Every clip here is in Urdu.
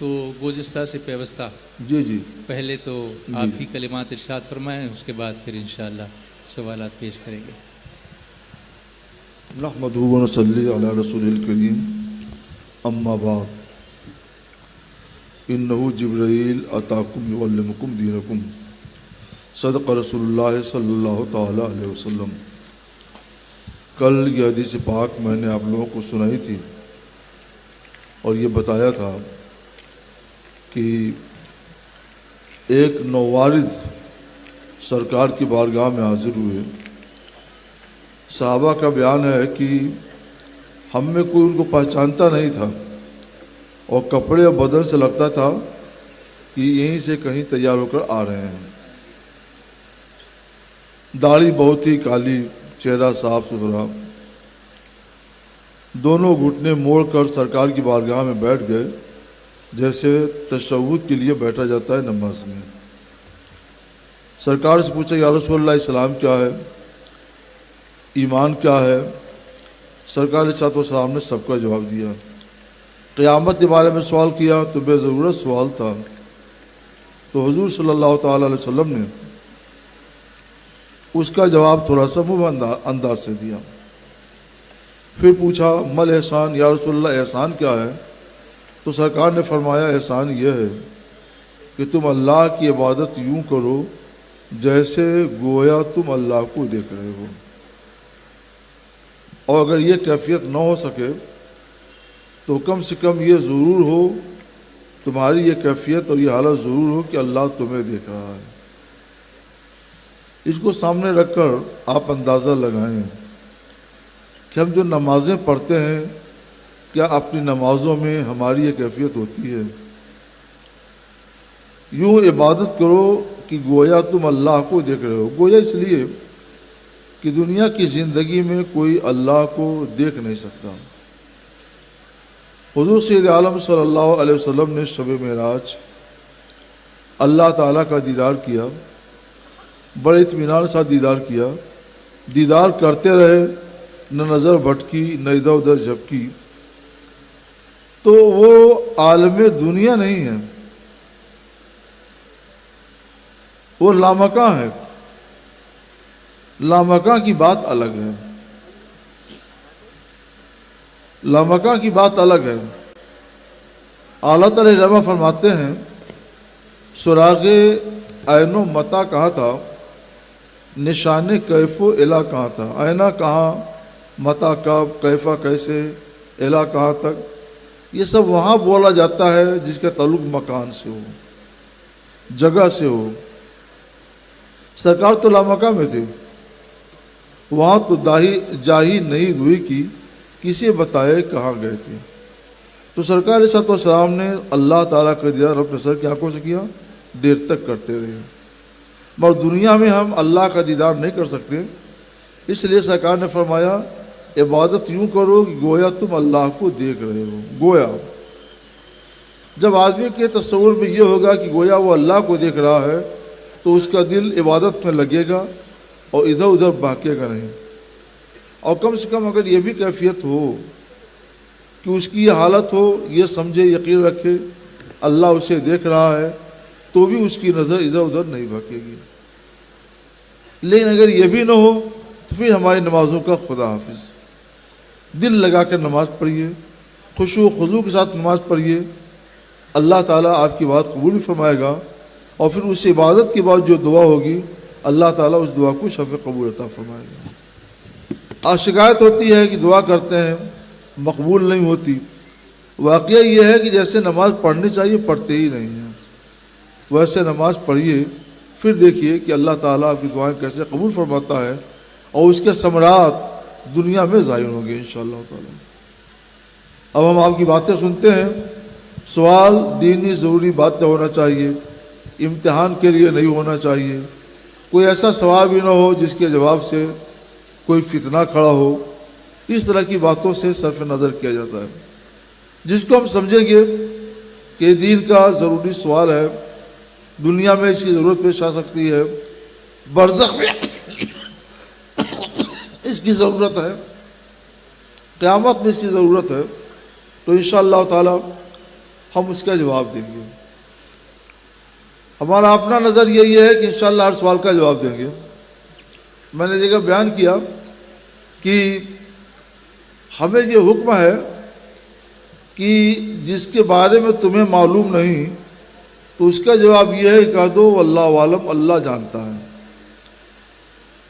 تو گزشتہ سے پیوستہ جی جی پہلے تو آپ ہی کلمات ارشاد فرمائیں، اس کے بعد پھر انشاءاللہ سوالات پیش کریں گے۔ نحمدہ و نصلی علی رسول الکریم، اما بعد، انہ جبرائیل اتاکم یعلمکم دینکم، صدق رسول اللہ صلی اللہ تعالی علیہ وسلم۔ کل یہ حدیث پاک میں نے آپ لوگوں کو سنائی تھی اور یہ بتایا تھا کہ ایک نووارد سرکار کی بارگاہ میں حاضر ہوئے۔ صحابہ کا بیان ہے کہ ہم میں کوئی ان کو پہچانتا نہیں تھا اور کپڑے اور بدن سے لگتا تھا کہ یہیں سے کہیں تیار ہو کر آ رہے ہیں۔ داڑھی بہت ہی کالی، چہرہ صاف ستھرا، دونوں گھٹنے موڑ کر سرکار کی بارگاہ میں بیٹھ گئے، جیسے تشہد کے لیے بیٹھا جاتا ہے نماز میں۔ سرکار سے پوچھا، یا رسول اللہ، اسلام کیا ہے، ایمان کیا ہے؟ سرکار علیہ الصلوۃ والسلام نے سب کا جواب دیا۔ قیامت کے بارے میں سوال کیا تو بے ضرورت سوال تھا، تو حضور صلی اللہ تعالی علیہ وسلم نے اس کا جواب تھوڑا سا منہ انداز سے دیا۔ پھر پوچھا، مل احسان، یا رسول اللہ احسان کیا ہے؟ تو سرکار نے فرمایا، احسان یہ ہے کہ تم اللہ کی عبادت یوں کرو جیسے گویا تم اللہ کو دیکھ رہے ہو، اور اگر یہ کیفیت نہ ہو سکے تو کم سے کم یہ ضرور ہو، تمہاری یہ کیفیت اور یہ حالت ضرور ہو کہ اللہ تمہیں دیکھ رہا ہے۔ اس کو سامنے رکھ کر آپ اندازہ لگائیں کہ ہم جو نمازیں پڑھتے ہیں، کیا اپنی نمازوں میں ہماری یہ کیفیت ہوتی ہے؟ یوں عبادت کرو کہ گویا تم اللہ کو دیکھ رہے ہو۔ گویا اس لیے کہ دنیا کی زندگی میں کوئی اللہ کو دیکھ نہیں سکتا۔ حضور سید عالم صلی اللہ علیہ وسلم نے شب معراج اللہ تعالیٰ کا دیدار کیا، بڑے اطمینان سے دیدار کیا، دیدار کرتے رہے، نہ نظر بھٹکی نہ ادھر ادھر جھپکی۔ تو وہ عالم دنیا نہیں ہے، وہ لامکاں ہے۔ لامکاں کی بات الگ ہے، لامکاں کی بات الگ ہے۔ اعلیٰ تعالیٰ رحمہ فرماتے ہیں، سراغ عین و متا کہاں تھا، نشان کیف و الا کہاں تھا۔ آئینہ کہاں، متا کب، کیفہ کیسے، الا کہاں تک، یہ سب وہاں بولا جاتا ہے جس کا تعلق مکان سے ہو، جگہ سے ہو۔ سرکار تو لامکاں میں تھے، وہاں تو جاہی نہیں ہوئی کی کسی بتائے کہاں گئے تھے۔ تو سرکار علیہ الصلوۃ والسلام نے اللہ تعالیٰ کا دیدار اپنے سر کی آنکھوں سے کیا، دیر تک کرتے رہے۔ مگر دنیا میں ہم اللہ کا دیدار نہیں کر سکتے، اس لیے سرکار نے فرمایا، عبادت یوں کرو کہ گویا تم اللہ کو دیکھ رہے ہو۔ گویا جب آدمی کے تصور میں یہ ہوگا کہ گویا وہ اللہ کو دیکھ رہا ہے تو اس کا دل عبادت میں لگے گا اور ادھر ادھر بھاگے گا نہیں۔ اور کم سے کم اگر یہ بھی کیفیت ہو کہ اس کی یہ حالت ہو، یہ سمجھے، یقین رکھے اللہ اسے دیکھ رہا ہے، تو بھی اس کی نظر ادھر ادھر نہیں بھاگے گی۔ لیکن اگر یہ بھی نہ ہو تو پھر ہماری نمازوں کا خدا حافظ۔ دل لگا کر نماز پڑھیے، خشوع و خضوع کے ساتھ نماز پڑھیے، اللہ تعالیٰ آپ کی بات قبول بھی فرمائے گا، اور پھر اس عبادت کے بعد جو دعا ہوگی اللہ تعالیٰ اس دعا کو شفع قبول عطا فرمائے گا۔ آج شکایت ہوتی ہے کہ دعا کرتے ہیں مقبول نہیں ہوتی۔ واقعہ یہ ہے کہ جیسے نماز پڑھنی چاہیے پڑھتے ہی نہیں ہیں، ویسے نماز پڑھیے، پھر دیکھیے کہ اللہ تعالیٰ آپ کی دعائیں کیسے قبول فرماتا ہے، اور اس کے ثمرات دنیا میں ظاہر ہوں گے انشاءاللہ تعالیٰ۔ اب ہم آپ کی باتیں سنتے ہیں۔ سوال دینی ضروری باتیں ہونا چاہیے، امتحان کے لیے نہیں ہونا چاہیے۔ کوئی ایسا سوال بھی نہ ہو جس کے جواب سے کوئی فتنہ کھڑا ہو، اس طرح کی باتوں سے صرف نظر کیا جاتا ہے۔ جس کو ہم سمجھیں گے کہ دین کا ضروری سوال ہے، دنیا میں اس کی ضرورت پیش آ سکتی ہے، برزخ میں اس کی ضرورت ہے، قیامت میں اس کی ضرورت ہے، تو انشاءاللہ تعالی ہم اس کا جواب دیں گے. ہمارا اپنا نظر یہی ہے کہ انشاءاللہ ہر سوال کا جواب دیں گے. میں نے جگہ بیان کیا کہ ہمیں یہ حکم ہے کہ جس کے بارے میں تمہیں معلوم نہیں تو اس کا جواب یہ ہے کہ کہہ دو واللہ عالم، اللہ جانتا ہے.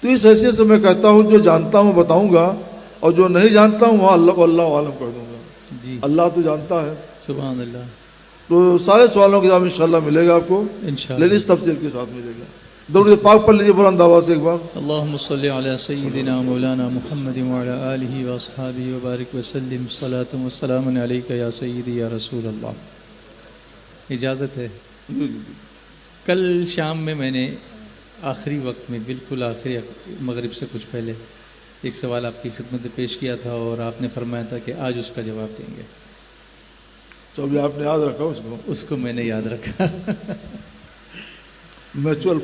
تو اس حیثیت سے میں کہتا ہوں جو جانتا ہوں بتاؤں گا، اور جو نہیں جانتا ہوں وہاں اللہ کو اللہ عالم کر دوں گا. جی اللہ تو جانتا ہے. سبحان اللہ. تو سارے سوالوں کے جواب انشاءاللہ ملے گا آپ کو، انشاءاللہ. لیکن اس تفصیل کے ساتھ ملے گا. درود پاک پڑھ لیجیے بلند آواز سے ایک بار. اللہم صلی علی سیدنا مولانا محمد وعلی آلہ واصحابہ وبارک وسلم. صلاۃ و سلام علیک یا سیدی یا رسول اللہ. اجازت ہے؟ کل شام میں نے آخری وقت میں، بالکل آخری مغرب سے کچھ پہلے، ایک سوال آپ کی خدمت میں پیش کیا تھا اور آپ نے فرمایا تھا کہ آج اس کا جواب دیں گے. تو ابھی آپ نے یاد رکھا اس کو میں نے یاد رکھا. میوچول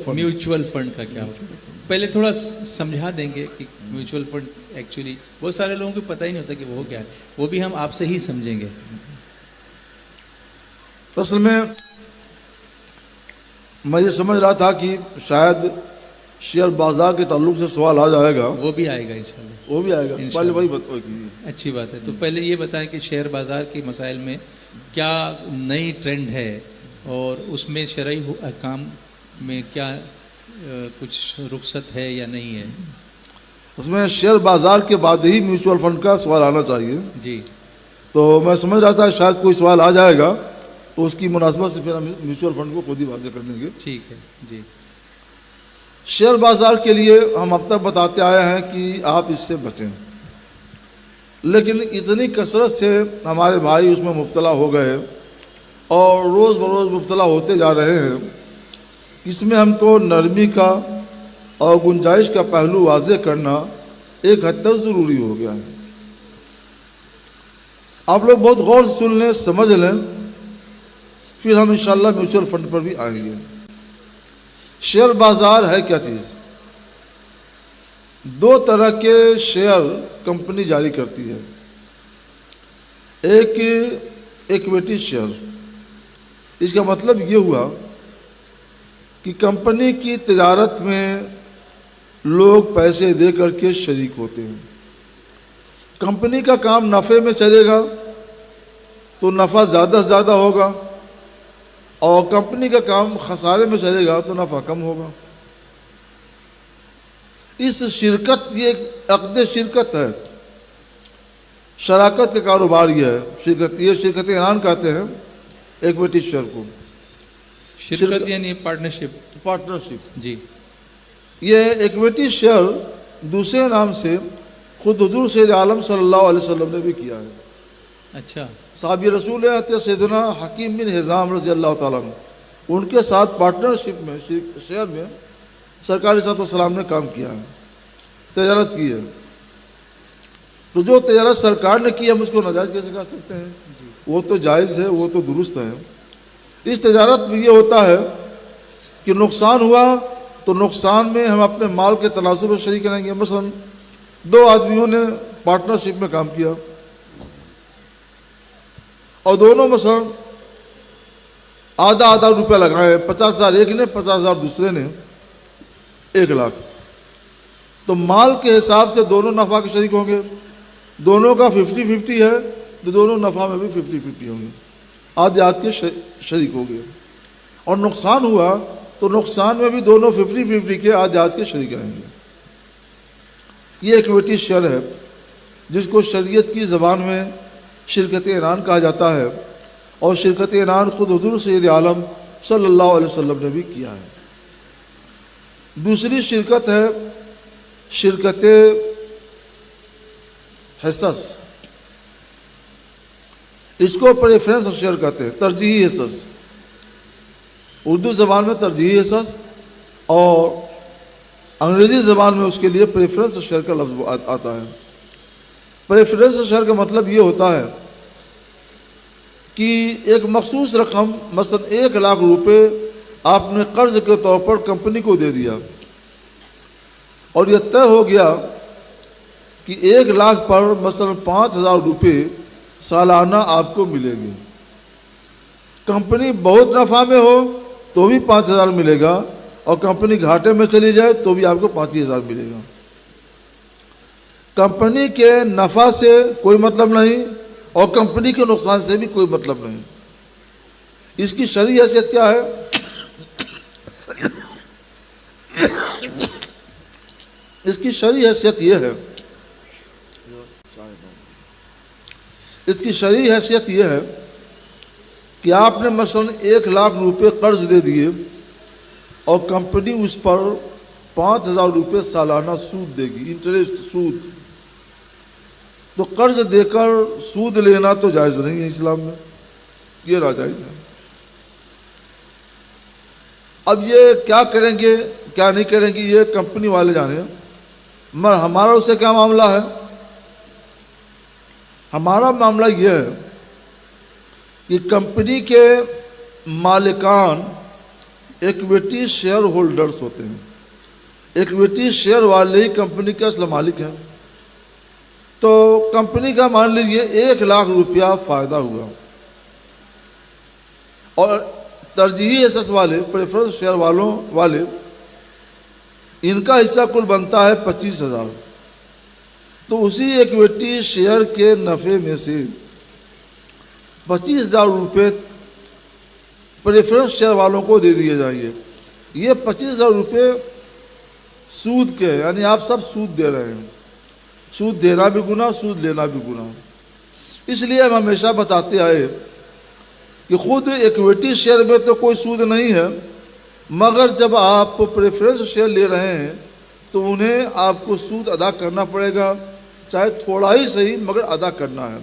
فنڈ کا کیا ہوتا ہے؟ پہلے تھوڑا سمجھا دیں گے کہ میوچول فنڈ ایکچولی بہت سارے لوگوں کو پتہ ہی نہیں ہوتا کہ وہ کیا ہے. وہ بھی ہم آپ سے ہی سمجھیں گے. اصل میں یہ سمجھ رہا تھا کہ شاید شیئر بازار کے تعلق سے سوال آ جائے گا. وہ بھی آئے گا انشاءاللہ. وہ بھی آئے گا. پہلے وہی بتائیے. اچھی بات ہے. تو پہلے یہ بتائیں کہ شیئر بازار کے مسائل میں کیا نئی ٹرینڈ ہے اور اس میں شرعی احکام میں کیا کچھ رخصت ہے یا نہیں ہے؟ اس میں شیئر بازار کے بعد ہی میوچول فنڈ کا سوال آنا چاہیے. جی. تو میں سمجھ رہا تھا شاید کوئی سوال آ جائے گا تو اس کی مناسبت سے پھر ہم میوچول فنڈ کو خود ہی واضح کر دیں گے. ٹھیک ہے. جی. شیئر بازار کے لیے ہم اب تک بتاتے آئے ہیں کہ آپ اس سے بچیں، لیکن اتنی کثرت سے ہمارے بھائی اس میں مبتلا ہو گئے اور روز بروز مبتلا ہوتے جا رہے ہیں. اس میں ہم کو نرمی کا اور گنجائش کا پہلو واضح کرنا ایک حد تک ضروری ہو گیا ہے. آپ لوگ بہت غور سے سن لیں، سمجھ لیں، پھر ہم انشاءاللہ میوچول فنڈ پر بھی آئیں گے. شیئر بازار ہے کیا چیز؟ دو طرح کے شیئر کمپنی جاری کرتی ہے. ایک ایکویٹی شیئر. اس کا مطلب یہ ہوا کہ کمپنی کی تجارت میں لوگ پیسے دے کر کے شریک ہوتے ہیں. کمپنی کا کام نفع میں چلے گا تو نفع زیادہ سے زیادہ ہوگا، اور کمپنی کا کام خسارے میں چلے گا تو نفع کم ہوگا. اس شرکت، یہ ایک عقد شرکت ہے، شراکت کا کاروبار یہ ہے. یہ شرکت اعلان کہتے ہیں ایکویٹی شیئر کو. شرکت یعنی پارٹنرشپ. جی. یہ ایکویٹی شیئر دوسرے نام سے خود حضور سید عالم صلی اللہ علیہ وسلم نے بھی کیا ہے. اچھا. صحابی رسول سیدنا حکیم بن حزام رضی اللہ تعالیٰ عنہ، ان کے ساتھ پارٹنرشپ میں، شیئر میں سرکار صلی اللہ علیہ وسلم نے کام کیا ہے، تجارت کی ہے. تو جو تجارت سرکار نے کی ہم اس کو ناجائز کیسے کہہ سکتے ہیں؟ وہ تو جائز ہے، وہ تو درست ہے. اس تجارت میں یہ ہوتا ہے کہ نقصان ہوا تو نقصان میں ہم اپنے مال کے تناسب میں شریک کریں گے. مثلا دو آدمیوں نے پارٹنرشپ میں کام کیا اور دونوں مثلا آدھا روپیہ لگائے، 50,000 ایک نے، 50,000 دوسرے نے، 1,00,000. تو مال کے حساب سے دونوں نفع کے شریک ہوں گے. دونوں کا 50-50 ہے تو دونوں نفع میں بھی 50-50 ہوں گے، آدھے کے شریک ہو گئے. اور نقصان ہوا تو نقصان میں بھی دونوں 50-50 کے آدھے کے شریک رہیں گے. یہ ایکویٹی شیئر ہے جس کو شریعت کی زبان میں شرکت اعلان کہا جاتا ہے، اور شرکت اعلان خود حضور سید عالم صلی اللہ علیہ وسلم نے بھی کیا ہے. دوسری شرکت ہے شرکت حصص. اس کو پریفرنس شیئر کہتے ہیں، ترجیحی حصص. اردو زبان میں ترجیحی حصص اور انگریزی زبان میں اس کے لیے پریفرنس شیئر کا لفظ آتا ہے. پریفرنس شیئر کا مطلب یہ ہوتا ہے کہ ایک مخصوص رقم، مثلا 1,00,000 روپے آپ نے قرض کے طور پر کمپنی کو دے دیا، اور یہ طے ہو گیا کہ 1,00,000 پر مثلا 5,000 روپے سالانہ آپ کو ملے گے. کمپنی بہت نفع میں ہو تو بھی 5,000 ملے گا، اور کمپنی گھاٹے میں چلی جائے تو بھی آپ کو 5,000 ملے گا۔ کمپنی کے نفع سے کوئی مطلب نہیں اور کمپنی کے نقصان سے بھی کوئی مطلب نہیں۔ اس کی شرعی حیثیت کیا ہے؟ اس کی شرعی حیثیت یہ ہے، اس کی شرعی حیثیت یہ ہے کہ آپ نے مثلاً 1,00,000 روپے قرض دے دیے اور کمپنی اس پر 5,000 روپے سالانہ سود دے گی، انٹرسٹ، سود۔ تو قرض دے کر سود لینا تو جائز نہیں ہے اسلام میں، یہ ناجائز ہے۔ اب یہ کیا کریں گے کیا نہیں کریں گے یہ کمپنی والے جانے، مگر ہمارا اس سے کیا معاملہ ہے؟ ہمارا معاملہ یہ ہے کہ کمپنی کے مالکان ایکویٹی شیئر ہولڈرز ہوتے ہیں، ایکویٹی شیئر والے ہی کمپنی کے اصل مالک ہیں۔ تو کمپنی کا مان لیجئے 1,00,000 روپیہ فائدہ ہوا، اور ترجیحی حصص والے، پریفرنس شیئر والے ان کا حصہ کل بنتا ہے 25,000۔ تو اسی ایکویٹی شیئر کے نفع میں سے 25,000 روپے پریفرنس شیئر والوں کو دے دیے جائیں۔ یہ 25,000 روپے سود کے، یعنی آپ سب سود دے رہے ہیں۔ سود دینا بھی گناہ، سود لینا بھی گناہ۔ اس لیے ہم ہمیشہ بتاتے آئے کہ خود ایکویٹی شیئر میں تو کوئی سود نہیں ہے، مگر جب آپ پریفرنس شیئر لے رہے ہیں تو انہیں آپ کو سود ادا کرنا پڑے گا، چاہے تھوڑا ہی صحیح مگر ادا کرنا ہے۔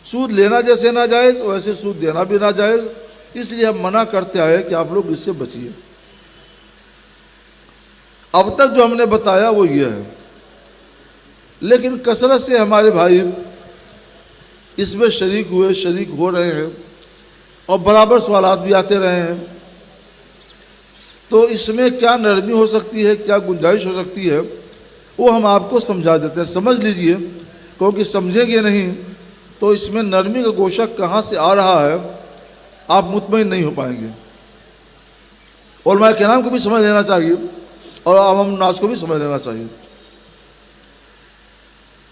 سود لینا جیسے ناجائز ویسے سود دینا بھی ناجائز، اس لیے ہم منع کرتے آئے کہ آپ لوگ اس سے بچیے۔ اب تک جو ہم نے بتایا وہ یہ ہے، لیکن کثرت سے ہمارے بھائی اس میں شریک ہو رہے ہیں اور برابر سوالات بھی آتے رہے ہیں۔ تو اس میں کیا نرمی ہو سکتی ہے، کیا گنجائش ہو سکتی ہے، وہ ہم آپ کو سمجھا دیتے ہیں۔ سمجھ لیجئے، کیونکہ سمجھیں گے نہیں تو اس میں نرمی کا گوشہ کہاں سے آ رہا ہے آپ مطمئن نہیں ہو پائیں گے۔ علماء کرام کو بھی سمجھ لینا چاہیے اور عوام الناس کو بھی سمجھ لینا چاہیے۔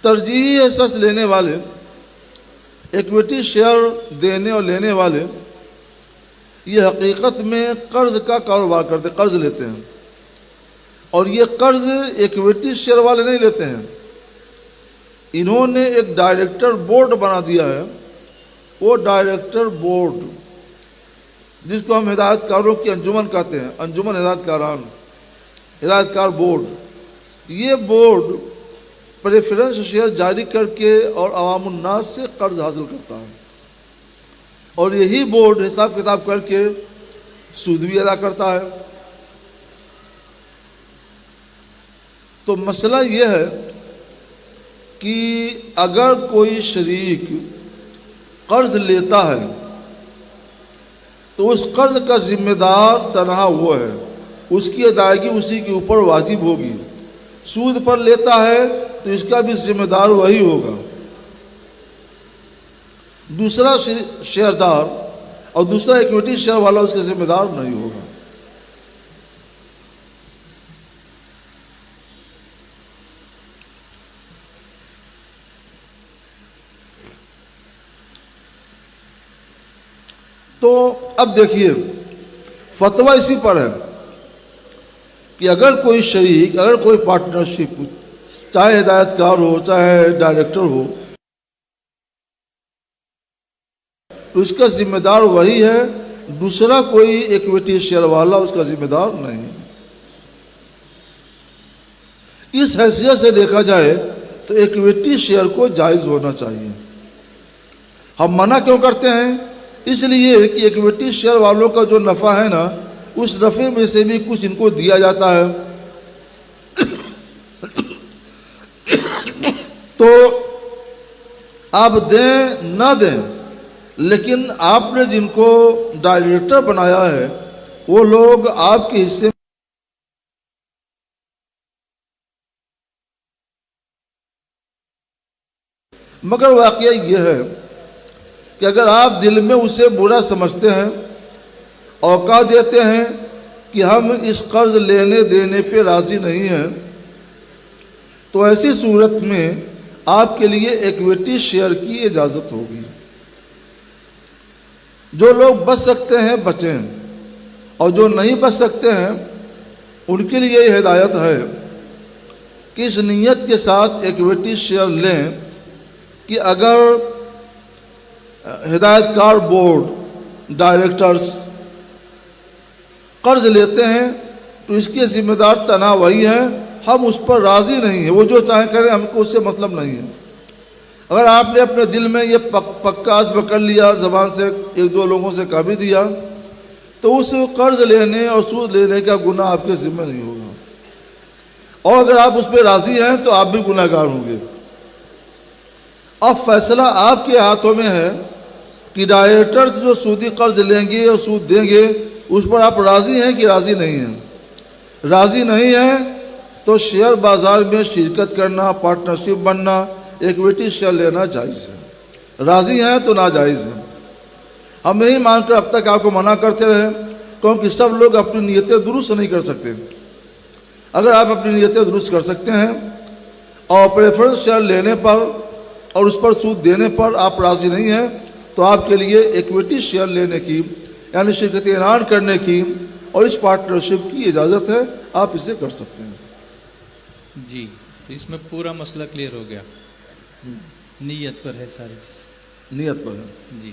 ترجیحی حصص لینے والے، ایکویٹی شیئر دینے اور لینے والے، یہ حقیقت میں قرض کا کاروبار کرتے، قرض لیتے ہیں، اور یہ قرض ایکویٹی شیئر والے نہیں لیتے ہیں۔ انہوں نے ایک ڈائریکٹر بورڈ بنا دیا ہے، وہ ڈائریکٹر بورڈ جس کو ہم ہدایت کاروں کی انجمن کہتے ہیں، انجمن ہدایت کاران، ہدایت کار بورڈ، یہ بورڈ پریفرنس شیئر جاری کر کے اور عوام الناس سے قرض حاصل کرتا ہے، اور یہی بورڈ حساب کتاب کر کے سود بھی ادا کرتا ہے۔ تو مسئلہ یہ ہے کہ اگر کوئی شریک قرض لیتا ہے تو اس قرض کا ذمہ دار تنہا وہ ہے، اس کی ادائیگی اسی کے اوپر واجب ہوگی۔ سود پر لیتا ہے تو اس کا بھی ذمہ دار وہی ہوگا، دوسرا شیئر دار اور دوسرا ایکویٹی شیئر والا اس کا ذمہ دار نہیں ہوگا۔ تو اب دیکھیے، فتویٰ اسی پر ہے کہ اگر کوئی شریک، اگر کوئی پارٹنرشپ، چاہے ہدایت کار ہو چاہے ڈائریکٹر ہو، تو اس کا ذمہ دار وہی ہے، دوسرا کوئی ایکویٹی شیئر والا اس کا ذمہ دار نہیں۔ اس حیثیت سے دیکھا جائے تو ایکویٹی شیئر کو جائز ہونا چاہیے۔ ہم منع کیوں کرتے ہیں؟ اس لیے کہ ایکویٹی شیئر والوں کا جو نفع ہے نا، اس نفع میں سے بھی کچھ ان کو دیا جاتا ہے۔ تو آپ دیں نہ دیں، لیکن آپ نے جن کو ڈائریکٹر بنایا ہے وہ لوگ آپ کے حصے مگر واقعہ یہ ہے کہ اگر آپ دل میں اسے برا سمجھتے ہیں اور کہہ دیتے ہیں کہ ہم اس قرض لینے دینے پہ راضی نہیں ہیں، تو ایسی صورت میں آپ کے لیے ایکویٹی شیئر کی اجازت ہوگی۔ جو لوگ بچ سکتے ہیں بچیں، اور جو نہیں بچ سکتے ہیں ان کے لیے یہ ہدایت ہے کہ اس نیت کے ساتھ ایکویٹی شیئر لیں کہ اگر ہدایت کار بورڈ ڈائریکٹرز قرض لیتے ہیں تو اس کے ذمہ دار تنہا وہی ہیں، ہم اس پر راضی نہیں ہیں، وہ جو چاہیں کریں، ہم کو اس سے مطلب نہیں ہے۔ اگر آپ نے اپنے دل میں یہ پکا عزم کر لیا، زبان سے ایک دو لوگوں سے کہہ بھی دیا، تو اس قرض لینے اور سود لینے کا گناہ آپ کے ذمہ نہیں ہوگا، اور اگر آپ اس پہ راضی ہیں تو آپ بھی گناہ گار ہوں گے۔ اب فیصلہ آپ کے ہاتھوں میں ہے کہ ڈائریکٹرز جو سودی قرض لیں گے اور سود دیں گے اس پر آپ راضی ہیں کہ راضی نہیں ہیں۔ راضی نہیں ہیں تو شیئر بازار میں شرکت کرنا، پارٹنرشپ بننا، ایکویٹی شیئر لینا جائز ہے۔ راضی ہیں تو ناجائز ہے۔ ہم یہی مان کر اب تک آپ کو منع کرتے رہے، کیونکہ سب لوگ اپنی نیتیں درست نہیں کر سکتے۔ اگر آپ اپنی نیتیں درست کر سکتے ہیں اور پریفرنس شیئر لینے پر اور اس پر سود دینے پر آپ راضی نہیں ہیں، تو آپ کے لیے ایکویٹی شیئر لینے کی، یعنی شرکت اعلان کرنے کی اور اس پارٹنرشپ کی اجازت ہے، آپ اسے کر سکتے ہیں۔ جی، تو اس میں پورا مسئلہ کلیئر ہو گیا، نیت پر ہے ساری چیز۔ نیت پر ہے جی،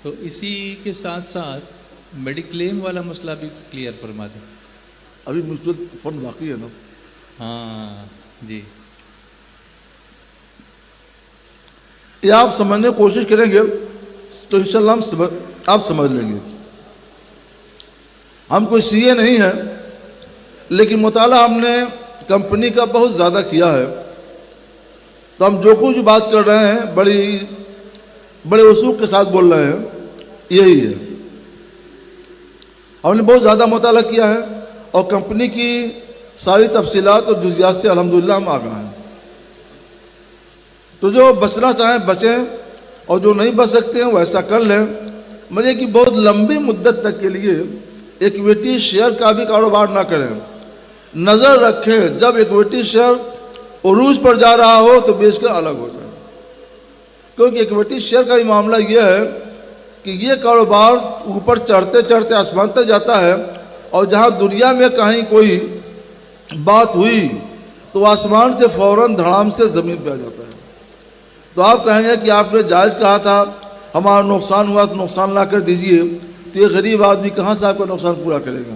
تو اسی کے ساتھ ساتھ میڈیکلیم والا مسئلہ بھی کلیئر فرما دیں۔ ابھی مشکل فنڈ باقی ہے نا؟ ہاں جی، یہ آپ سمجھنے کی کوشش کریں گے تو انشاءاللہ آپ سمجھ لیں گے۔ ہم کوئی سی اے نہیں ہیں، لیکن مطالعہ ہم نے کمپنی کا بہت زیادہ کیا ہے، تو ہم جو کچھ بات کر رہے ہیں بڑے وثوق کے ساتھ بول رہے ہیں، یہی ہے۔ ہم نے بہت زیادہ مطالعہ کیا ہے اور کمپنی کی ساری تفصیلات اور جزیات سے الحمدللہ ہم آگاہ ہیں۔ تو جو بچنا چاہیں بچیں، اور جو نہیں بچ سکتے ہیں وہ ایسا کر لیں، مگر کہ بہت لمبی مدت تک کے لیے ایکویٹی شیئر کا بھی کاروبار نہ کریں۔ نظر رکھیں جب ایکویٹی شیئر عروج پر جا رہا ہو تو بیچ کر الگ ہو جائے، کیونکہ ایکویٹی شیئر کا ہی معاملہ یہ ہے کہ یہ کاروبار اوپر چڑھتے چڑھتے آسمان تک جاتا ہے، اور جہاں دنیا میں کہیں کوئی بات ہوئی تو آسمان سے فوراً دھڑام سے زمین پہ آ جاتا ہے۔ تو آپ کہیں گے کہ آپ نے جائز کہا تھا، ہمارا نقصان ہوا تو نقصان لا کر دیجئے، تو یہ غریب آدمی کہاں سے آپ کا نقصان پورا کرے گا؟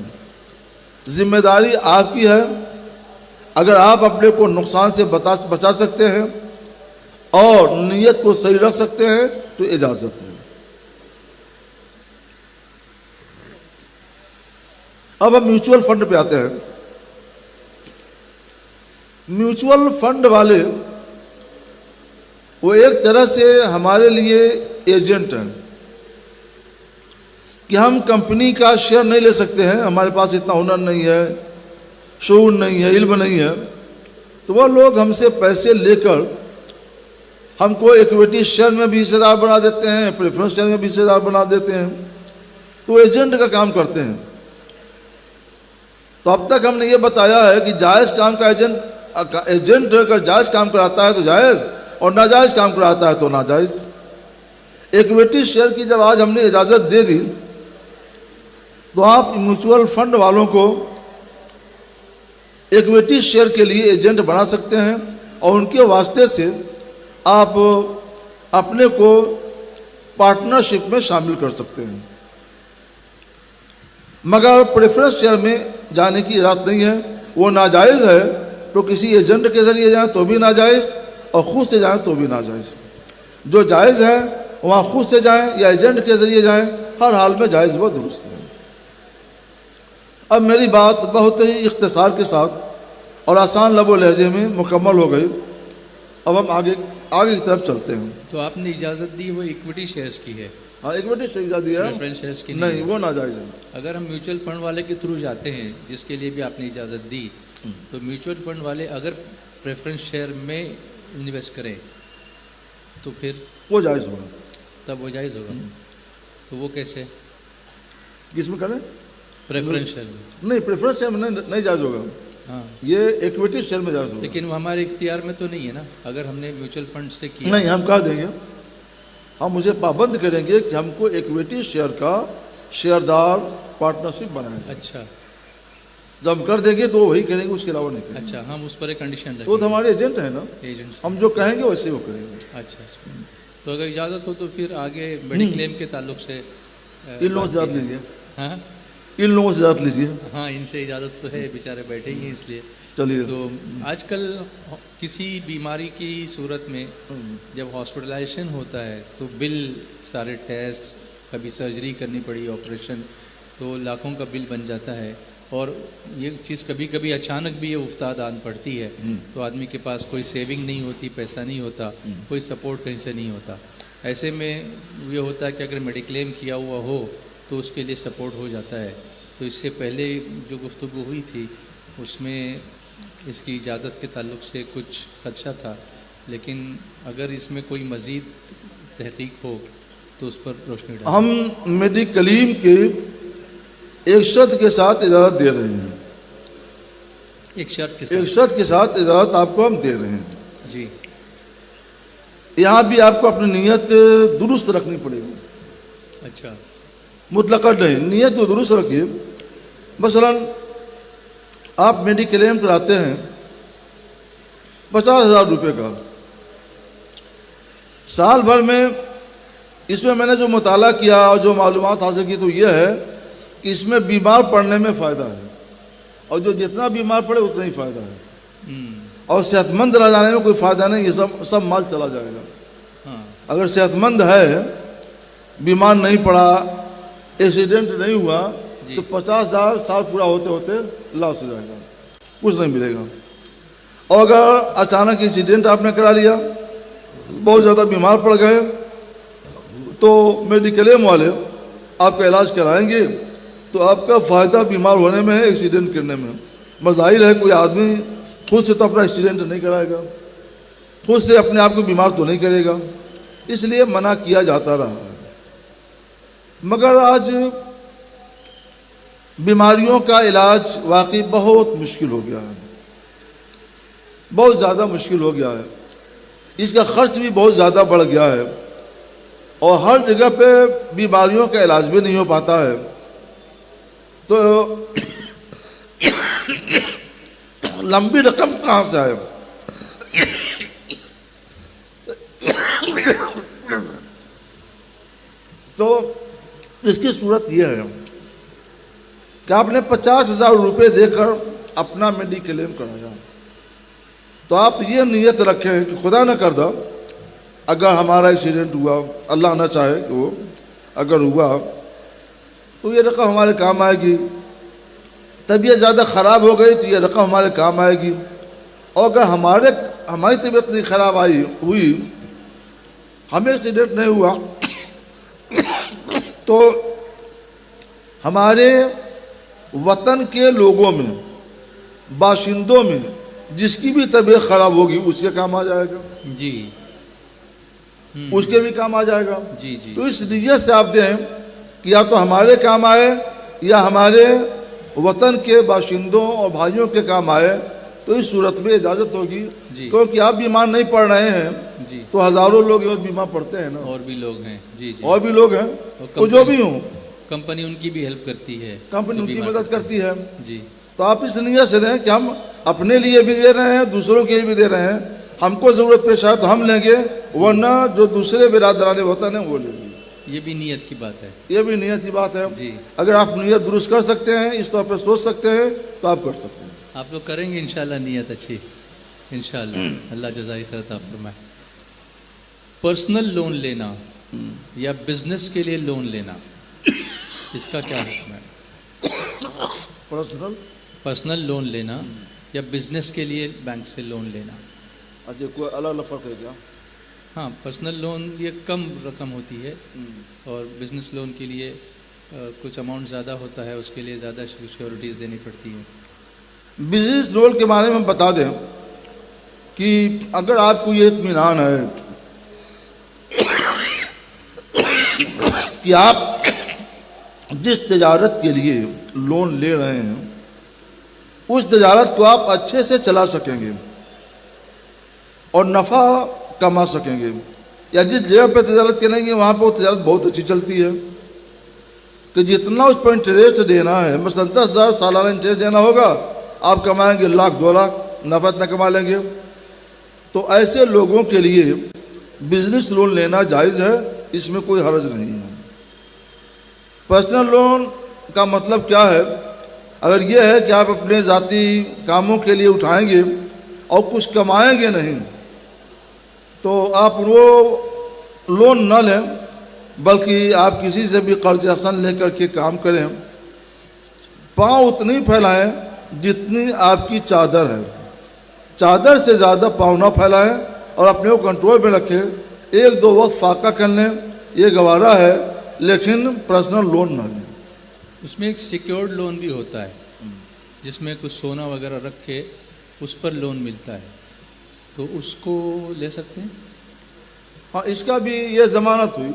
ذمہ داری آپ کی ہے۔ اگر آپ اپنے کو نقصان سے بچا سکتے ہیں اور نیت کو صحیح رکھ سکتے ہیں تو اجازت ہے۔ اب ہم میوچول فنڈ پہ آتے ہیں۔ میوچول فنڈ والے وہ ایک طرح سے ہمارے لیے ایجنٹ ہیں کہ ہم کمپنی کا شیئر نہیں لے سکتے ہیں، ہمارے پاس اتنا ہنر نہیں ہے، شعور نہیں ہے، علم نہیں ہے، تو وہ لوگ ہم سے پیسے لے کر ہم کو ایکویٹی شیئر میں بھی حصے دار بنا دیتے ہیں، پریفرنس شیئر میں بھی حصے دار بنا دیتے ہیں، تو ایجنٹ کا کام کرتے ہیں۔ تو اب تک ہم نے یہ بتایا ہے کہ جائز کام کا ایجنٹ اگر جائز کام کراتا ہے تو جائز، اور ناجائز کام کراتا ہے تو ناجائز۔ ایکویٹی شیئر کی جب آج ہم نے اجازت دے دی تو آپ میوچول فنڈ والوں کو ایکویٹی شیئر کے لیے ایجنٹ بنا سکتے ہیں، اور ان کے واسطے سے آپ اپنے کو پارٹنرشپ میں شامل کر سکتے ہیں، مگر پریفرنس شیئر میں جانے کی اجازت نہیں ہے، وہ ناجائز ہے۔ تو کسی ایجنٹ کے ذریعے جائیں تو بھی ناجائز، اور خود سے جائیں تو بھی ناجائز۔ جو جائز ہے وہاں خود سے جائیں یا ایجنٹ کے ذریعے جائیں، ہر حال میں جائز و درست ہے۔ اب میری بات بہت ہی اختصار کے ساتھ اور آسان لب و لہجے میں مکمل ہو گئی۔ اب ہم آگے کی طرف چلتے ہیں۔ تو آپ نے اجازت دی وہ ایکویٹی شیئرز کی ہے، ہاں، ایکویٹی شیئر اجازت دیا ہے، پریفرنس شیئرز کی نہیں، وہ ناجائز ہے۔ اگر ہم میوچل فنڈ والے کے تھرو جاتے ہیں، جس کے لیے بھی آپ نے اجازت دی، تو میوچل فنڈ والے اگر پریفرنس شیئر میں انویسٹ کریں تو پھر وہ جائز ہوگا، تب وہ جائز ہوگا. تو وہ کیسے کس میں کریں؟ پریفرنشل؟ نہیں، پریفرنس شیئر میں نہیں جائز ہوگا. ہاں یہ ایکویٹی شیئر میں جائز ہوگا. لیکن وہ ہمارے اختیار میں تو نہیں ہے نا. اگر ہم نے میوچل فنڈ سے کیا نہیں، ہم کہہ دیں گے، ہم اسے پابند کریں گے کہ ہم کو ایکویٹی شیئر کا شیئر دار پارٹنرشپ بنائیں گے. اچھا جب ہم کر دیں گے تو وہی کریں گے، اس کے علاوہ نہیں کریں گے. اچھا، ہم اس پر ایک کنڈیشن وہ رکھیں تو گے ہمارے ایجنٹ ہیں نا، ایجنٹس. ہم جو کہیں گے ویسے وہ کریں گے. اچھا اچھا. تو اگر اجازت ہو تو پھر آگے میڈیکلیم کے تعلق سے ان لوگوں سے اجازت لیجیے، ہاں ان لوگوں سے اجازت لیجیے. ہاں ان سے اجازت تو ہے، بیچارے بیٹھے ہی ہیں اس لیے. چلیے. تو آج کل کسی بیماری کی صورت میں جب ہاسپٹلائزیشن ہوتا ہے تو بل، سارے ٹیسٹ، کبھی سرجری کرنی پڑی، آپریشن، تو لاکھوں کا بل بن جاتا ہے. اور یہ چیز کبھی کبھی اچانک بھی یہ افتاد آن پڑتی ہے تو آدمی کے پاس کوئی سیونگ نہیں ہوتی، پیسہ نہیں ہوتا، کوئی سپورٹ کہیں سے نہیں ہوتا. ایسے میں یہ ہوتا ہے کہ اگر میڈیکلیم کیا ہوا ہو تو اس کے لیے سپورٹ ہو جاتا ہے. تو اس سے پہلے جو گفتگو ہوئی تھی اس میں اس کی اجازت کے تعلق سے کچھ خدشہ تھا، لیکن اگر اس میں کوئی مزید تحقیق ہو تو اس پر روشنی ڈالیں. ہم میڈیکلیم کے ایک شرط کے ساتھ اجازت دے رہے ہیں، ایک شرط کے ایک ساتھ. شرط کے ساتھ اجازت آپ کو ہم دے رہے ہیں. جی یہاں بھی آپ کو اپنی نیت درست رکھنی پڑے گی. اچھا. مطلقاً نہیں، نیت تو درست رکھیے. مثلا آپ میڈیکلیم کراتے ہیں 50,000 روپے کا، سال بھر میں اس میں نے جو مطالعہ کیا اور جو معلومات حاصل کی تو یہ ہے کہ اس میں بیمار پڑنے میں فائدہ ہے، اور جو جتنا بیمار پڑے اتنا ہی فائدہ ہے. اور صحت مند رہ جانے میں کوئی فائدہ نہیں، یہ سب مال چلا جائے گا. ہاں اگر صحت مند ہے، بیمار نہیں پڑا، ایکسیڈنٹ نہیں ہوا تو 50,000 سال پورا ہوتے ہوتے لاس ہو جائے گا، کچھ نہیں ملے گا. اور اگر اچانک ایکسیڈنٹ آپ نے کرا لیا، بہت زیادہ بیمار پڑ گئے، تو میڈیکلیم والے آپ کا علاج کرائیں گے تو آپ کا فائدہ بیمار ہونے میں ہے، ایکسیڈنٹ کرنے میں. مظاہر ہے کوئی آدمی خود سے تو اپنا ایکسیڈنٹ نہیں کرائے گا، خود سے اپنے آپ کو بیمار تو نہیں کرے گا، اس لیے منع کیا جاتا رہا ہے. مگر آج بیماریوں کا علاج واقعی بہت مشکل ہو گیا ہے، بہت زیادہ مشکل ہو گیا ہے. اس کا خرچ بھی بہت زیادہ بڑھ گیا ہے، اور ہر جگہ پہ بیماریوں کا علاج بھی نہیں ہو پاتا ہے. تو لمبی رقم کہاں سے آئے؟ تو اس کی صورت یہ ہے کہ آپ نے 50,000 روپے دے کر اپنا میڈیکلیم کرایا، تو آپ یہ نیت رکھیں کہ خدا نہ کردہ اگر ہمارا ایکسیڈنٹ ہوا، اللہ نہ چاہے کہ وہ اگر ہوا تو یہ رقم ہمارے کام آئے گی. طبیعت زیادہ خراب ہو گئی تو یہ رقم ہمارے کام آئے گی. اور اگر ہماری طبیعت نہیں خراب ہوئی، ہمیں ایکسیڈنٹ نہیں ہوا، تو ہمارے وطن کے لوگوں میں، باشندوں میں جس کی بھی طبیعت خراب ہوگی اس کے کام آ جائے گا. جی اس کے بھی کام آ جائے گا. جی جی. تو اس نیت سے آپ دیں کہ یا تو ہمارے کام آئے یا ہمارے وطن کے باشندوں اور بھائیوں کے کام آئے، تو اس صورت میں اجازت ہوگی. کیونکہ آپ بیمار نہیں پڑ رہے ہیں تو ہزاروں لوگ بیمار پڑتے ہیں نا، اور بھی لوگ ہیں. جی جی. اور بھی لوگ ہیں، وہ جو بھی ہوں، کمپنی ان کی بھی ہیلپ کرتی ہے، کمپنی ان کی مدد کرتی ہے. جی. تو آپ اس نیت سے دیں کہ ہم اپنے لیے بھی دے رہے ہیں، دوسروں کے لیے بھی دے رہے ہیں. ہم کو ضرورت پیش آئے تو ہم لیں گے، ورنہ جو دوسرے برادران وطن ہیں وہ لیں گے. یہ بھی نیت کی بات ہے. یہ بھی نیت کی بات ہے. جی. اگر آپ نیت درست کر سکتے ہیں، اس طور پہ سوچ سکتے ہیں تو آپ کر سکتے ہیں. آپ لوگ کریں گے انشاءاللہ نیت اچھی، انشاءاللہ. اللہ جزائے خیر عطا فرمائے. پرسنل لون لینا یا بزنس کے لیے لون لینا، اس کا کیا حکم ہے؟ پرسنل لون لینا یا بزنس کے لیے بینک سے لون لینا. اچھا، کوئی الگ الگ فرق ہے کیا؟ ہاں، پرسنل لون یہ کم رقم ہوتی ہے، اور بزنس لون کے لیے کچھ اماؤنٹ زیادہ ہوتا ہے، اس کے لیے زیادہ سیکیورٹیز دینی پڑتی ہیں. بزنس لون کے بارے میں بتا دیں کہ اگر آپ کو یہ اطمینان ہے کہ آپ جس تجارت کے لیے لون لے رہے ہیں اس تجارت کو آپ اچھے سے چلا سکیں گے اور نفع کما سکیں گے، یا جس جگہ پہ تجارت کریں گے وہاں پہ وہ تجارت بہت اچھی چلتی ہے کہ جتنا اس پر انٹریسٹ دینا ہے، مثلا 10,000 سالانہ انٹریسٹ دینا ہوگا، آپ کمائیں گے 1,00,000 2,00,000 نفع اتنا کما لیں گے. تو ایسے لوگوں کے لیے بزنس لون لینا جائز ہے، اس میں کوئی حرج نہیں ہے. پرسنل لون کا مطلب کیا ہے؟ اگر یہ ہے کہ آپ اپنے ذاتی کاموں کے لیے اٹھائیں گے اور کچھ کمائیں گے نہیں تو آپ وہ لون نہ لیں، بلکہ آپ کسی سے بھی قرض حسن لے کر کے کام کریں. پاؤں اتنی پھیلائیں جتنی آپ کی چادر ہے، چادر سے زیادہ پاؤں نہ پھیلائیں اور اپنے کو کنٹرول میں رکھیں. 1-2 وقت فاقہ کر لیں، یہ گوارا ہے، لیکن پرسنل لون نہ لیں. اس میں ایک سیکیورڈ لون بھی ہوتا ہے جس میں کچھ سونا وغیرہ رکھ کے اس پر لون ملتا ہے، تو اس کو لے سکتے ہیں؟ ہاں، اس کا بھی یہ ضمانت ہوئی.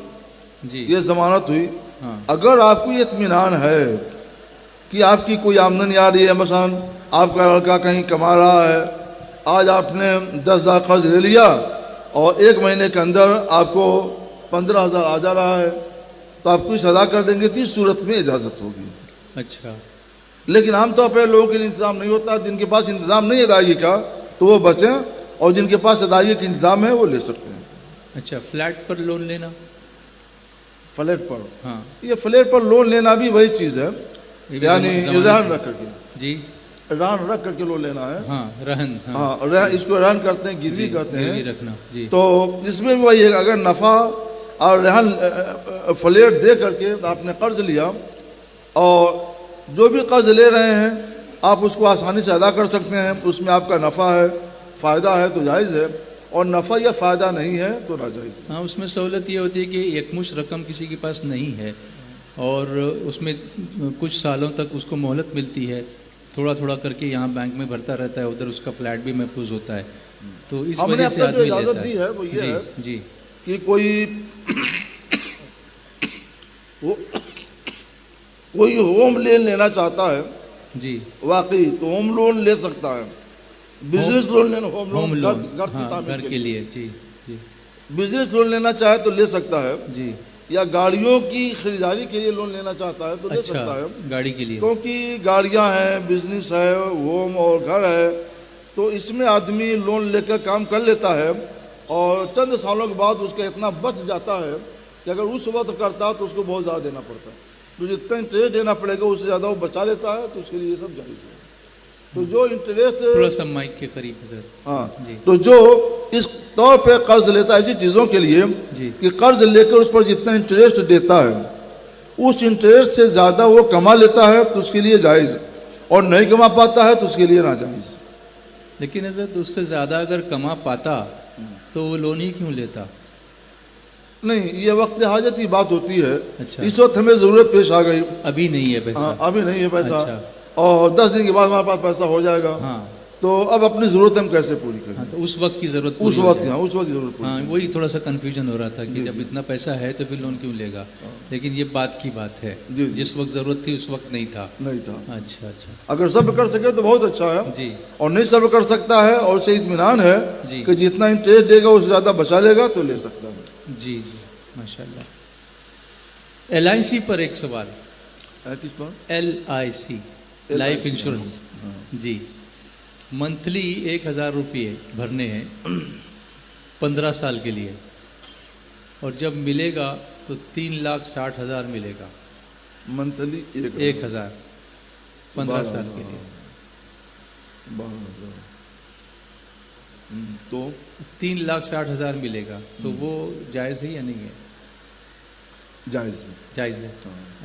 جی، یہ ضمانت ہوئی. ہاں، اگر آپ کو یہ اطمینان ہے کہ آپ کی کوئی آمدنی آ رہی ہے، مثلا آپ کا لڑکا کہیں کما رہا ہے، آج آپ نے 10,000 قرض لے لیا اور 1 مہینے کے اندر آپ کو 15,000 آ جا رہا ہے، تو آپ کچھ ادا کر دیں گے، تو اس صورت میں اجازت ہوگی. اچھا. لیکن عام طور پہ لوگوں کے لیے انتظام نہیں ہوتا. جن کے پاس انتظام نہیں ادائیگی کا تو وہ بچیں، اور جن کے پاس ادائیگی کا انتظام ہے وہ لے سکتے ہیں. اچھا، فلیٹ پر لون لینا؟ فلیٹ پر، ہاں، یہ فلیٹ پر لون لینا بھی وہی چیز ہے، یہ بھی یعنی ضمانت رہن ہے. رکھ کر کے، جی، رہن رکھ کر کے لون لینا ہے. ہاں، رہن، ہاں، اس کو رہن کرتے ہیں، گروی کرتے گروی ہیں. رکھنا. جی، تو اس میں بھی وہی ہے، اگر نفع اور رہن فلیٹ دے کر کے آپ نے قرض لیا اور جو بھی قرض لے رہے ہیں آپ اس کو آسانی سے ادا کر سکتے ہیں، اس میں آپ کا نفع ہے، فائدہ ہے تو جائز ہے، اور نفع یا فائدہ نہیں ہے تو ناجائز ہے. ہاں، اس میں سہولت یہ ہوتی ہے کہ یکمشت رقم کسی کے پاس نہیں ہے اور اس میں کچھ سالوں تک اس کو مہلت ملتی ہے، تھوڑا تھوڑا کر کے یہاں بینک میں بھرتا رہتا ہے، ادھر اس کا فلیٹ بھی محفوظ ہوتا ہے، تو اس ہم نے وجہ اب سے تک جو آدمی اجازت لیتا دی ہے وہ یہ جی. ہے جی، کہ کوئی ہوم لون لینا چاہتا ہے جی، واقعی تو ہوم لون لے سکتا ہے. بزنس لون لینا، ہوم ہوم لون لون، گھر کی ہاں، تعمیر گھر کے لیے. جی، جی، بزنس لون لینا چاہے تو لے سکتا ہے، جی. یا گاڑیوں کی خریداری کے لیے لون لینا چاہتا ہے تو لے اچھا، سکتا ہے، گاڑی کے لیے. کیونکہ گاڑیاں ہیں، بزنس ہے، ہوم اور گھر ہے، تو اس میں آدمی لون لے کر کام کر لیتا ہے اور چند سالوں کے بعد اس کا اتنا بچ جاتا ہے کہ اگر اس وقت کرتا تو اس کو بہت زیادہ دینا پڑتا ہے. تو جتنا انٹریسٹ دینا پڑے گا اس سے زیادہ وہ بچا لیتا ہے، تو اس کے لیے یہ سب جائز ہے. تو جو انٹریسٹ، تھوڑا سا مائک کے قریب سر. ہاں، جی، تو جو اس طور پہ قرض لیتا ہے ایسی چیزوں کے لیے جی، کہ قرض لے کر اس پر جتنا انٹریسٹ دیتا ہے اس انٹریسٹ سے زیادہ وہ کما لیتا ہے تو اس کے لیے جائز، اور نہیں کما پاتا ہے تو اس کے لیے ناجائز. لیکن حضرت اس سے زیادہ اگر کما پاتا تو وہ لون ہی کیوں لیتا؟ نہیں، یہ وقت حاجت کی بات ہوتی ہے. اچھا، اس وقت ہمیں ضرورت پیش آ گئی، ابھی نہیں ہے پیسہ. ابھی نہیں ہے پیسہ، اچھا، اور 10 دن کے بعد ہمارے پاس پیسہ ہو جائے گا، ہاں، تو اب اپنی ضرورت ہم کیسے پوری ہاں، کریں؟ تو اس وقت کی ضرورت اس پوری ہو وقت، جائے. ہاں، اس وقت کی ضرورت پوری. ہاں، وہی تھوڑا سا کنفیوژن ہو رہا تھا کہ جی، جب جی. اتنا پیسہ ہے تو پھر لون کیوں لے گا، لیکن یہ بات کی بات ہے، جی، جی. جس وقت ضرورت تھی اس وقت نہیں تھا. نہیں تھا. اچھا، اچھا. اگر صبر کر سکے تو بہت اچھا ہے، جی، اور نہیں صبر کر سکتا ہے اور اسے اطمینان ہے جی، کہ جتنا انٹریسٹ دے گا اس سے زیادہ بچا لے گا تو لے سکتا ہے. جی، جی، ماشاء اللہ. LIC پر ایک سوال. کس پر؟ LIC، life insurance. جی، منتھلی 1,000 روپئے بھرنے ہیں 15 سال کے لیے، اور جب ملے گا تو 3,60,000 ملے گا. منتھلی 1,000 15 سال کے لیے. 12,000 تو 3,60,000 ملے گا، تو وہ جائز ہے یا نہیں ہے؟ جائز ہے. جائز ہے.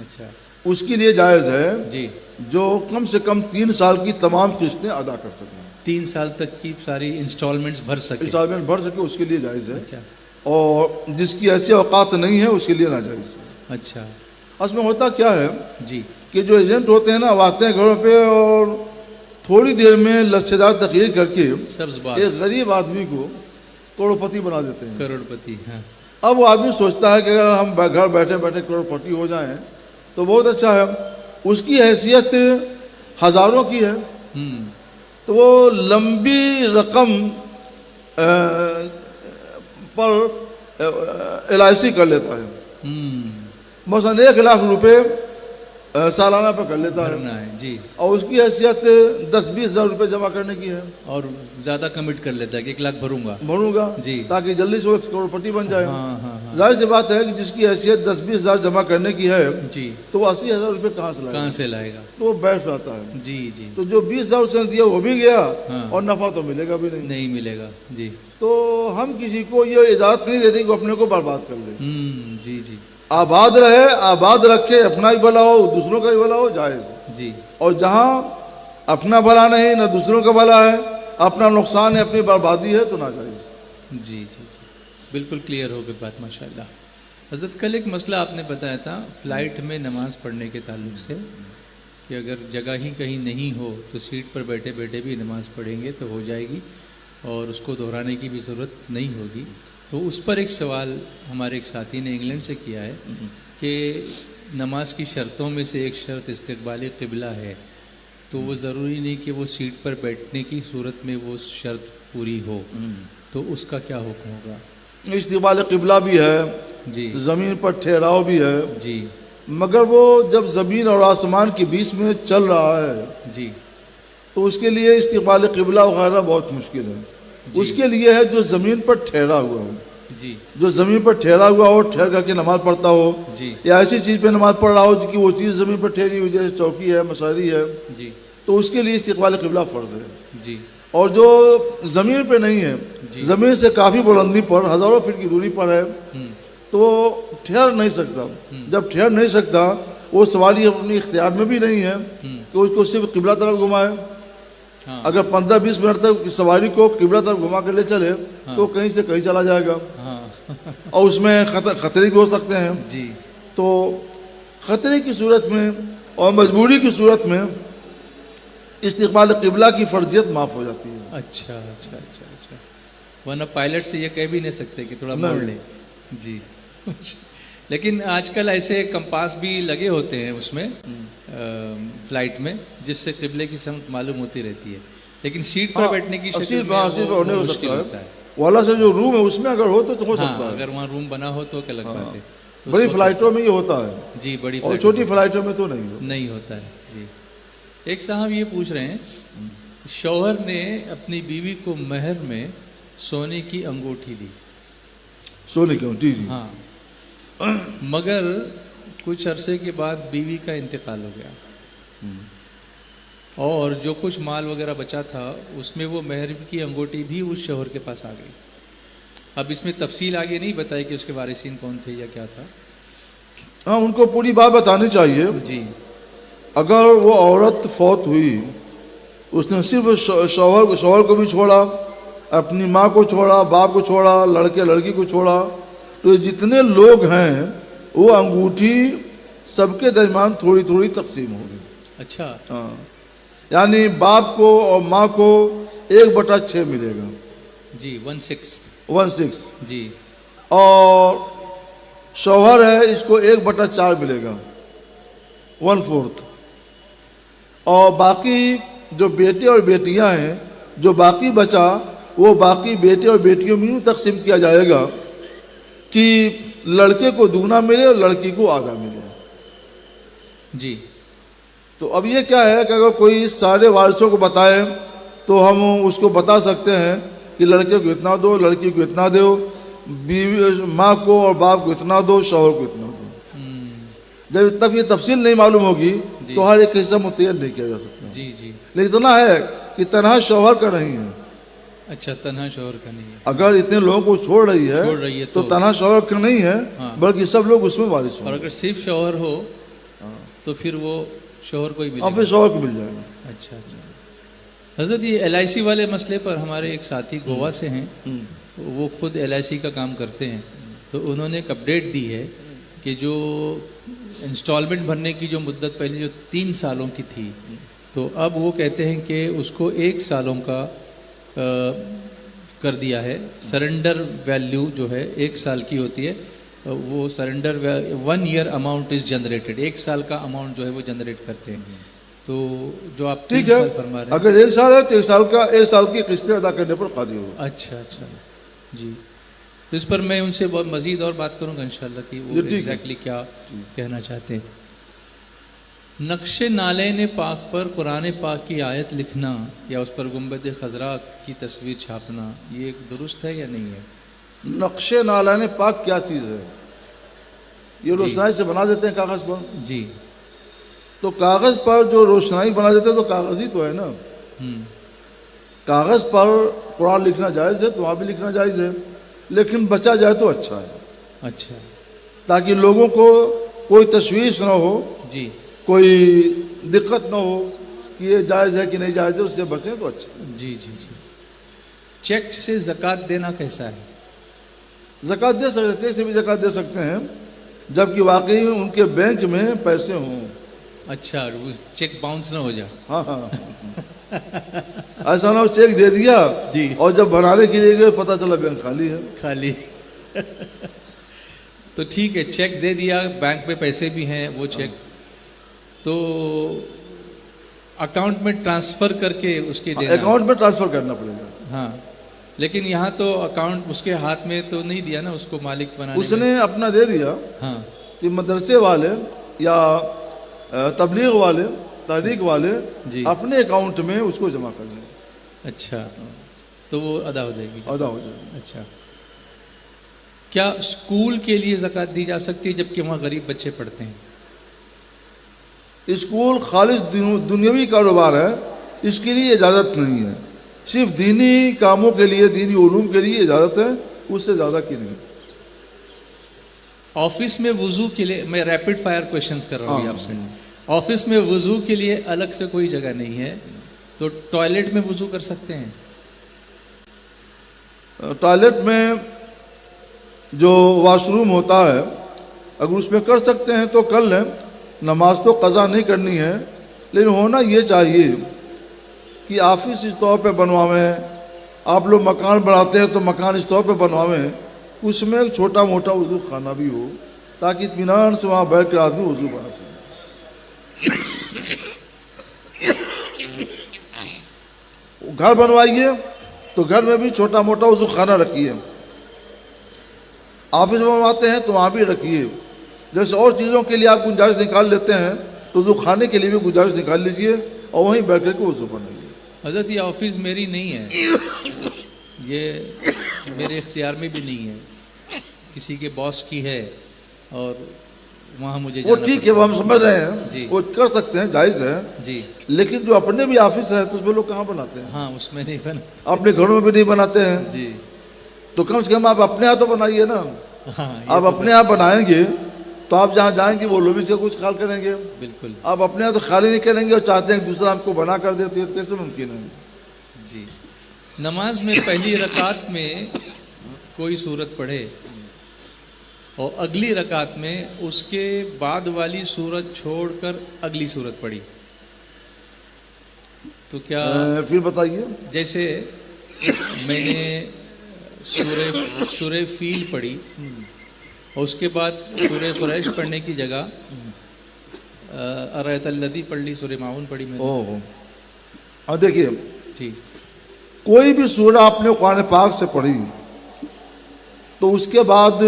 اچھا. اس کے لیے جائز ہے جی، جو کم سے کم 3 سال کی تمام قسطیں ادا کر سکیں، 3 سال تک کی ساری انسٹالمنٹس بھر سکے. انسٹالمنٹ بھر سکے، اس کے لیے جائز ہے. اچھا، اور جس کی ایسی اوقات نہیں ہے اس کے لیے ناجائز ہے. اچھا. اصل میں ہوتا کیا ہے جی، کہ جو ایجنٹ ہوتے ہیں نا وہ آتے ہیں گھروں پہ اور تھوڑی دیر میں لچھے دار تقریر کر کے سبز بات، ایک غریب آدمی کو کروڑ پتی بنا دیتے ہیں. کروڑ پتی. ہاں، اب وہ آدمی سوچتا ہے کہ اگر ہم گھر بیٹھے بیٹھے کروڑپتی ہو جائیں تو بہت اچھا ہے. اس کی حیثیت ہزاروں کی ہے, تو وہ لمبی رقم پر LIC کر لیتا ہے. مثلاً 1,00,000 روپے سالانہ پہ کر لیتا ہے, جی, اور اس کی حیثیت 10-20 ہزار روپے جمع کرنے کی ہے, اور زیادہ کمٹ کر لیتا ہے کہ 1,00,000 بھروں گا جی, تاکہ جلدی سے وہ کروڑپتی بن جائے. ہاں. ظاہر سی بات ہے کہ جس کی حیثیت 10-20 ہزار جمع کرنے کی ہے جی, تو وہ 80,000 روپے کہاں سے لائے گا؟ تو وہ بیٹھ رہتا ہے. جی. تو جو 20,000 اس نے دیا وہ بھی گیا, اور نفع تو ملے گا بھی نہیں ملے گا. جی, تو ہم کسی کو یہ اجازت نہیں دیتے کہ وہ اپنے کو برباد کر لے. جی. آباد رہے, آباد رکھے, اپنا ہی بھلا ہو دوسروں کا ہی بھلا ہو, جائز. جی, اور جہاں اپنا بھلا نہیں نہ دوسروں کا بھلا ہے, اپنا نقصان ہے, اپنی بربادی ہے, تو ناجائز. جی, بالکل کلیئر ہو گئی بات, ماشاء اللہ. حضرت کل ایک مسئلہ آپ نے بتایا تھا فلائٹ میں نماز پڑھنے کے تعلق سے, کہ اگر جگہ ہی کہیں نہیں ہو تو سیٹ پر بیٹھے بیٹھے بھی نماز پڑھیں گے تو ہو جائے گی, اور اس کو دہرانے کی بھی ضرورت نہیں ہوگی. تو اس پر ایک سوال ہمارے ایک ساتھی نے انگلینڈ سے کیا ہے کہ نماز کی شرطوں میں سے ایک شرط استقبال قبلہ ہے, تو وہ ضروری نہیں کہ وہ سیٹ پر بیٹھنے کی صورت میں وہ شرط پوری ہو, تو اس کا کیا حکم ہوگا؟ استقبال قبلہ بھی ہے جی, زمین پر ٹھہراؤ بھی ہے جی, مگر وہ جب زمین اور آسمان کے بیچ میں چل رہا ہے جی, تو اس کے لیے استقبال قبلہ وغیرہ بہت مشکل ہے. اس کے لیے ہے جو زمین پر ٹھہرا ہوا ہو, جی, جو زمین پر ٹھہرا ہوا ہو, ٹھہر کر کے نماز پڑھتا ہو, جی, یا ایسی چیز پہ نماز پڑھ رہا ہو کہ وہ چیز زمین پر ٹھہری ہوئی, جیسے چوکی ہے, مساری ہے, جی, تو اس کے لیے استقبال قبلہ فرض ہے. جی, اور جو زمین پہ نہیں ہے, زمین سے کافی بلندی پر, ہزاروں فٹ کی دوری پر ہے, تو ٹھہر نہیں سکتا. جب ٹھہر نہیں سکتا, وہ سواری اپنی اختیار میں بھی نہیں ہے کہ اس کو صرف قبلہ طرف گھمائے. اگر 15-20 منٹ تک سواری کو قبلہ طرف گھما کے لے چلے تو کہیں سے کہیں چلا جائے گا, اور اس میں خطرے بھی ہو سکتے ہیں. جی, تو خطرے کی صورت میں اور مجبوری کی صورت میں استقبال قبلہ کی فرضیت معاف ہو جاتی ہے. اچھا, ورنہ پائلٹ سے یہ کہہ بھی نہیں سکتے کہ تھوڑا موڑ لیں. جی, لیکن آج کل ایسے کمپاس بھی لگے ہوتے ہیں اس میں فلائٹ میں, جس سے قبلے کی سمت معلوم ہوتی رہتی ہے, لیکن سیٹ پر بیٹھنے کی شکل میں وہ مشکل ہوتا ہے. والا سے جو روم ہے اس میں اگر ہو تو ہو سکتا ہے, اگر وہاں روم بنا ہو تو کیا لگ بات ہے. بڑی فلائٹوں میں یہ ہوتا ہے. جی, بڑی اور چھوٹی فلائٹوں میں تو نہیں ہوتا ہے. جی, ایک صاحب یہ پوچھ رہے ہیں, شوہر نے اپنی بیوی کو مہر میں سونے کی انگوٹھی دی, سونے کی, جی, ہاں, مگر کچھ عرصے کے بعد بیوی کا انتقال ہو گیا, اور جو کچھ مال وغیرہ بچا تھا اس میں وہ مہر کی انگوٹھی بھی اس شوہر کے پاس آ گئی. اب اس میں تفصیل آگے نہیں بتائی کہ اس کے وارثین کون تھے یا کیا تھا. ہاں, ان کو پوری بات بتانی چاہیے. جی, اگر وہ عورت فوت ہوئی, اس نے صرف شوہر کو بھی چھوڑا, اپنی ماں کو چھوڑا, باپ کو چھوڑا, لڑکے لڑکی کو چھوڑا, تو جتنے لوگ ہیں وہ انگوٹھی سب کے درمیان تھوڑی تھوڑی تقسیم ہوگی. اچھا, ہاں, یعنی باپ کو اور ماں کو 1/6 ملے گا. جی, 1/6. جی, اور شوہر ہے, اس کو 1/4 ملے گا, 1/4. اور باقی جو بیٹے اور بیٹیاں ہیں, جو باقی بچا وہ باقی بیٹے اور بیٹیوں میں یوں تقسیم کیا جائے گا کہ لڑکے کو دوگنا ملے اور لڑکی کو آدھا ملے. جی, تو اب یہ کیا ہے کہ اگر کوئی سارے وارثوں کو بتائے تو ہم اس کو بتا سکتے ہیں کہ لڑکے کو اتنا دو, لڑکی کو اتنا دو, بیوی ماں کو اور باپ کو اتنا دو, شوہر کو اتنا دو. جب تک یہ تفصیل نہیں معلوم ہوگی تو ہر ایک حصہ متعین نہیں کیا جا سکتا. جی, جی, لیکن اتنا ہے کہ تنہا شوہر کا نہیں ہے. اچھا, تنہا شوہر کا نہیں ہے. اگر اتنے لوگوں کو چھوڑ رہی ہے تو تنہا شوہر کا نہیں ہے, بلکہ سب لوگ اس میں وارث ہوں. اور اگر صرف شوہر ہو تو پھر وہ شوہر کو ہی ملے گا. پھر شوہر کو مل جائے گا. اچھا, حضرت یہ LIC والے مسئلے پر ہمارے ایک ساتھی گوا سے ہیں, وہ خود LIC کا کام کرتے ہیں, تو انہوں نے ایک اپڈیٹ دی ہے کہ جو انسٹالمنٹ بھرنے کی جو مدت پہلے جو 3 سالوں کی تھی, تو اب وہ کہتے ہیں کہ اس کو 1 سالوں کا کر دیا ہے. سرنڈر ویلیو جو ہے 1 سال کی ہوتی ہے, وہ surrender 1 year amount is generated, 1 سال کا اماؤنٹ جو ہے وہ جنریٹ کرتے ہیں. تو جو آپ 3 ٹھیک ہے, سال فرما رہے ہیں, اگر 1 سال ہے تو 1 سال کی قسطیں ادا کرنے پر قادر ہوگا. اچھا جی. تو اس پر میں ان سے مزید اور بات کروں گا انشاءاللہ کہ وہ ایگزیکٹلی کیا کہنا چاہتے ہیں. نقش نالین پاک پر قرآن پاک کی آیت لکھنا یا اس پر گنبد خضراء کی تصویر چھاپنا, یہ ایک درست ہے یا نہیں ہے؟ نقش نالین پاک کیا چیز ہے؟ یہ روشنائی سے بنا دیتے ہیں کاغذ پر. جی. تو کاغذ پر جو روشنائی بنا دیتے ہیں تو کاغذ ہی تو ہے نا. کاغذ پر قرآن لکھنا جائز ہے تو وہاں بھی لکھنا جائز ہے, لیکن بچا جائے تو اچھا ہے. اچھا, تاکہ لوگوں کو کوئی تشویش نہ ہو, جی, کوئی دقت نہ ہو کہ یہ جائز ہے کہ نہیں جائز ہے, اس سے بچیں تو اچھا. جی. چیک سے زکوٰۃ دینا کیسا ہے؟ زکوٰۃ دے سکتے, چیک سے بھی زکوٰۃ دے سکتے ہیں جبکہ واقعی ان کے بینک میں پیسے ہوں. اچھا, چیک باؤنس نہ ہو جائے. ہاں ایسا نہ ہو چیک دے دیا جی, اور جب بنانے کے لیے گئے پتہ چلا بینک خالی ہے. خالی. تو ٹھیک ہے, چیک دے دیا, بینک میں پیسے بھی ہیں, وہ چیک تو اکاؤنٹ میں ٹرانسفر کر کے اس کے دینا. اکاؤنٹ میں ٹرانسفر کرنا پڑے گا. ہاں, لیکن یہاں تو اکاؤنٹ اس کے ہاتھ میں تو نہیں دیا نا, اس کو مالک بنانے اس نے اپنا دے دیا. ہاں, کہ مدرسے والے یا تبلیغ والے, تحریک والے جی, اپنے اکاؤنٹ میں اس کو جمع کر لیں. اچھا, تو وہ ادا ہو جائے گی. ادا ہو جائے گی. اچھا, کیا اسکول کے لیے زکوٰۃ دی جا سکتی ہے جبکہ وہاں غریب بچے پڑھتے ہیں؟ اسکول خالص دنیاوی کاروبار ہے, اس کے لیے اجازت نہیں ہے. صرف دینی کاموں کے لیے, دینی علوم کے لیے اجازت ہے, اس سے زیادہ کی نہیں. آفس میں وضو کے لیے, میں ریپڈ فائر کویشچنز کر رہا ہوں آپ سے. آفس میں وضو کے لیے الگ سے کوئی جگہ نہیں ہے, تو ٹوائلٹ میں وضو کر سکتے ہیں؟ ٹوائلٹ میں جو واش روم ہوتا ہے اگر اس میں کر سکتے ہیں تو کر لیں. نماز تو قضا نہیں کرنی ہے, لیکن ہونا یہ چاہیے کہ آفس اس طور پہ بنواویں. آپ لوگ مکان بناتے ہیں تو مکان اس طور پہ بنواویں, اس میں ایک چھوٹا موٹا وضو خانہ بھی ہو تاکہ اطمینان سے وہاں بیٹھ کر آدمی وضو بنا سکے. گھر بنوائیے تو گھر میں بھی چھوٹا موٹا وضو خانہ رکھیے. آفس میں بنواتے ہیں تو وہاں بھی رکھیے. جیسے اور چیزوں کے لیے آپ گنجائش نکال لیتے ہیں تو وضو خانے کے لیے بھی گنجائش نکال لیجئے اور وہیں بیٹھ کر کے وضو بنائیے. حضرت یہ آفس میری نہیں ہے, یہ میرے اختیار میں بھی نہیں ہے, کسی کے باس کی ہے اور وہاں مجھے وہ ٹھیک ہے, وہ ہم سمجھ رہے ہیں جی, وہ کر سکتے ہیں, جائز ہے جی, لیکن جو اپنے بھی آفس ہے تو اس میں لوگ کہاں بناتے ہیں؟ ہاں, اس میں نہیں بنا. اپنے گھروں میں بھی نہیں بناتے ہیں جی, تو کم سے کم آپ اپنے ہاں تو بنائیے نا. ہاں, آپ اپنے ہاں بنائیں گے تو آپ جہاں جائیں گے وہ لوگ اس کا کچھ خیال کریں گے. بالکل. آپ اپنے ہاں تو خالی نہیں کریں گے اور چاہتے ہیں کہ دوسرا آپ کو بنا کر دیتے ہیں, تو کیسے ممکن ہے؟ جی. نماز میں پہلی رکعت میں کوئی سورت پڑھے اور اگلی رکعت میں اس کے بعد والی سورت چھوڑ کر اگلی سورت پڑھی, تو کیا پھر بتائیے. جیسے میں نے سورہ فیل پڑھی اور اس کے بعد سورہ قریش پڑھنے کی جگہ ارایت الذی پڑھ لی, سورہ معون پڑھی میں نے. اور دیکھیے جی, کوئی بھی سورہ آپ نے قرآن پاک سے پڑھی تو اس کے بعد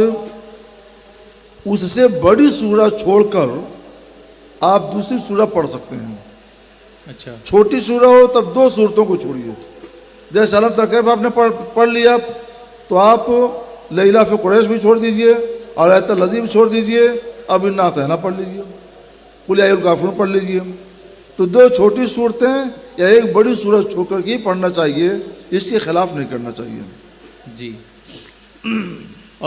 اس سے بڑی سورہ چھوڑ کر آپ دوسری سورہ پڑھ سکتے ہیں. اچھا, چھوٹی سورہ ہو تب 2 سورتوں کو چھوڑیے. جیسے علم تر کیف آپ نے پڑھ لیا تو آپ لیلا فی قریش بھی چھوڑ دیجئے اور آیت الذی بھی چھوڑ دیجئے, اب انا اعطیناک پڑھ لیجئے, قل یا ایھا الکافرون پڑھ لیجئے. تو 2 چھوٹی صورتیں یا ایک بڑی سورت چھوڑ کر کے پڑھنا چاہیے, اس کے خلاف نہیں کرنا چاہیے. جی,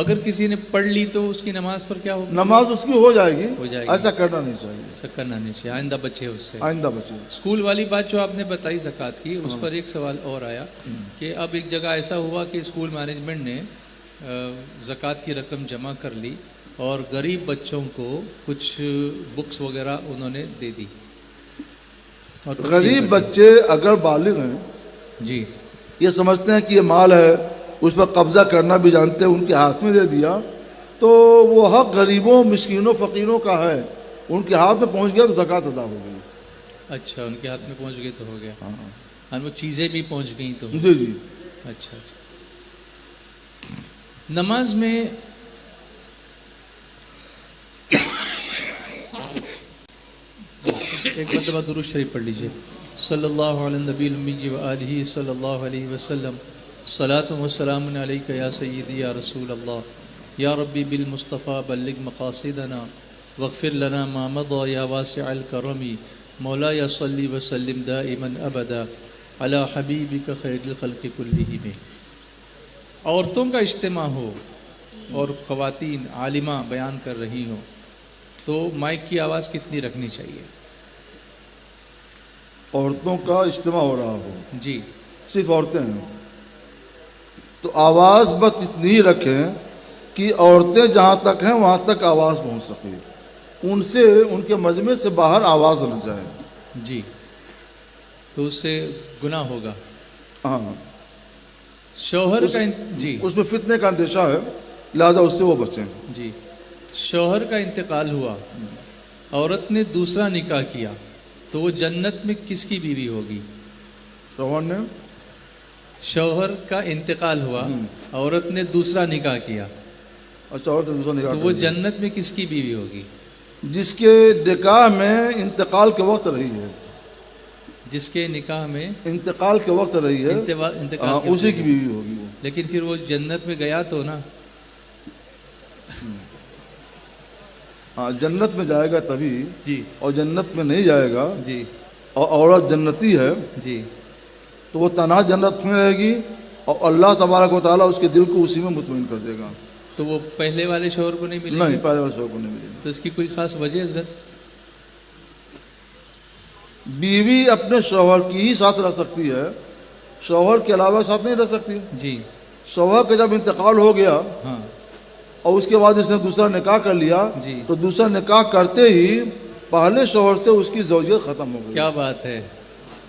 اگر کسی نے پڑھ لی تو اس کی نماز پر کیا ہوگا؟ نماز اس کی ہو جائے گی. ہو جائے گی. ایسا کرنا نہیں چاہیے. ایسا کرنا نہیں چاہیے, آئندہ بچے اس سے. آئندہ بچے. اسکول والی بات جو آپ نے بتائی زکوٰۃ کی, اس پر ایک سوال اور آیا کہ اب ایک جگہ ایسا ہوا کہ اسکول مینجمنٹ نے زکوٰۃ کی رقم جمع کر لی اور غریب بچوں کو کچھ بکس وغیرہ انہوں نے دے دی. غریب بچے اگر بالغ ہیں جی یہ سمجھتے ہیں کہ یہ مال ہے، اس پر قبضہ کرنا بھی جانتے ہیں، ان کے ہاتھ میں دے دیا تو وہ حق غریبوں مسکینوں فقیروں کا ہے، ان کے ہاتھ میں پہنچ گیا تو زکوٰۃ ادا ہو گئی۔ اچھا، ان کے ہاتھ میں پہنچ گئے تو ہو گیا، ہاں وہ چیزیں بھی پہنچ گئیں تو جی جی۔ اچھا اچھا۔ نماز میں ایک مرتبہ درود شریف پڑھ لیجئے۔ صلی اللہ علیہ نبی الامی و آلہ صلی اللہ علیہ وسلم، صلاۃ و سلام علیک یا سیدی یا رسول اللہ، یا ربی بالمصطفیٰ بلغ مقاصدنا واغفر لنا ما مضى یا واسع الکرم، مولا یا صلی وسلم دائما ابدا علی حبیبک خیر الخلق کلہم۔ عورتوں کا اجتماع ہو اور خواتین عالمہ بیان کر رہی ہوں تو مائک کی آواز کتنی رکھنی چاہیے؟ عورتوں کا اجتماع ہو رہا ہو، جی صرف عورتیں ہیں تو آواز بس اتنی ہی رکھیں کہ عورتیں جہاں تک ہیں وہاں تک آواز پہنچ سکے، ان سے ان کے مجمع سے باہر آواز نہ جائے۔ جی، تو اس سے گناہ ہوگا۔ ہاں، شوہر کا جی اس میں فتنے کا اندیشہ ہے، لہذا اس سے وہ بچیں۔ جی، شوہر کا انتقال ہوا، عورت نے دوسرا نکاح کیا تو وہ جنت میں کس کی بیوی ہوگی؟ شوہر نے شوہر کا انتقال ہوا، عورت نے دوسرا نکاح کیا اچھا، اور دوسرا نکاح تو کر وہ لیا۔ جنت میں کس کی بیوی ہوگی؟ جس کے نکاح میں انتقال کے وقت رہی ہے، جس کے نکاح میں انتقال کے وقت رہی ہے، انتقال کے اسی کی بیوی ہوگی وہ۔ لیکن پھر وہ جنت میں گیا تو نا؟ ہاں، جنت میں جائے گا تبھی، جی اور جنت میں نہیں جائے گا جی اور عورت جنتی ہے جی تو وہ تنہا جنت میں رہے گی اور اللہ تبارک و تعالیٰ اس کے دل کو اسی میں مطمئن کر دے گا۔ تو وہ پہلے والے شوہر کو نہیں ملے نہیں، گی؟ پہلے والے شوہر کو نہیں ملے گی۔ تو اس کی کوئی خاص وجہ حضرت؟ بیوی اپنے شوہر کی ہی ساتھ رہ سکتی ہے، شوہر کے علاوہ ساتھ نہیں رہ سکتی۔ جی شوہر کا جب انتقال ہو گیا ہاں اور اس کے بعد اس نے دوسرا نکاح کر لیا جی، تو دوسرا نکاح کرتے ہی پہلے شوہر سے اس کی زوجیت ختم ہو گئی۔ کیا بات ہے،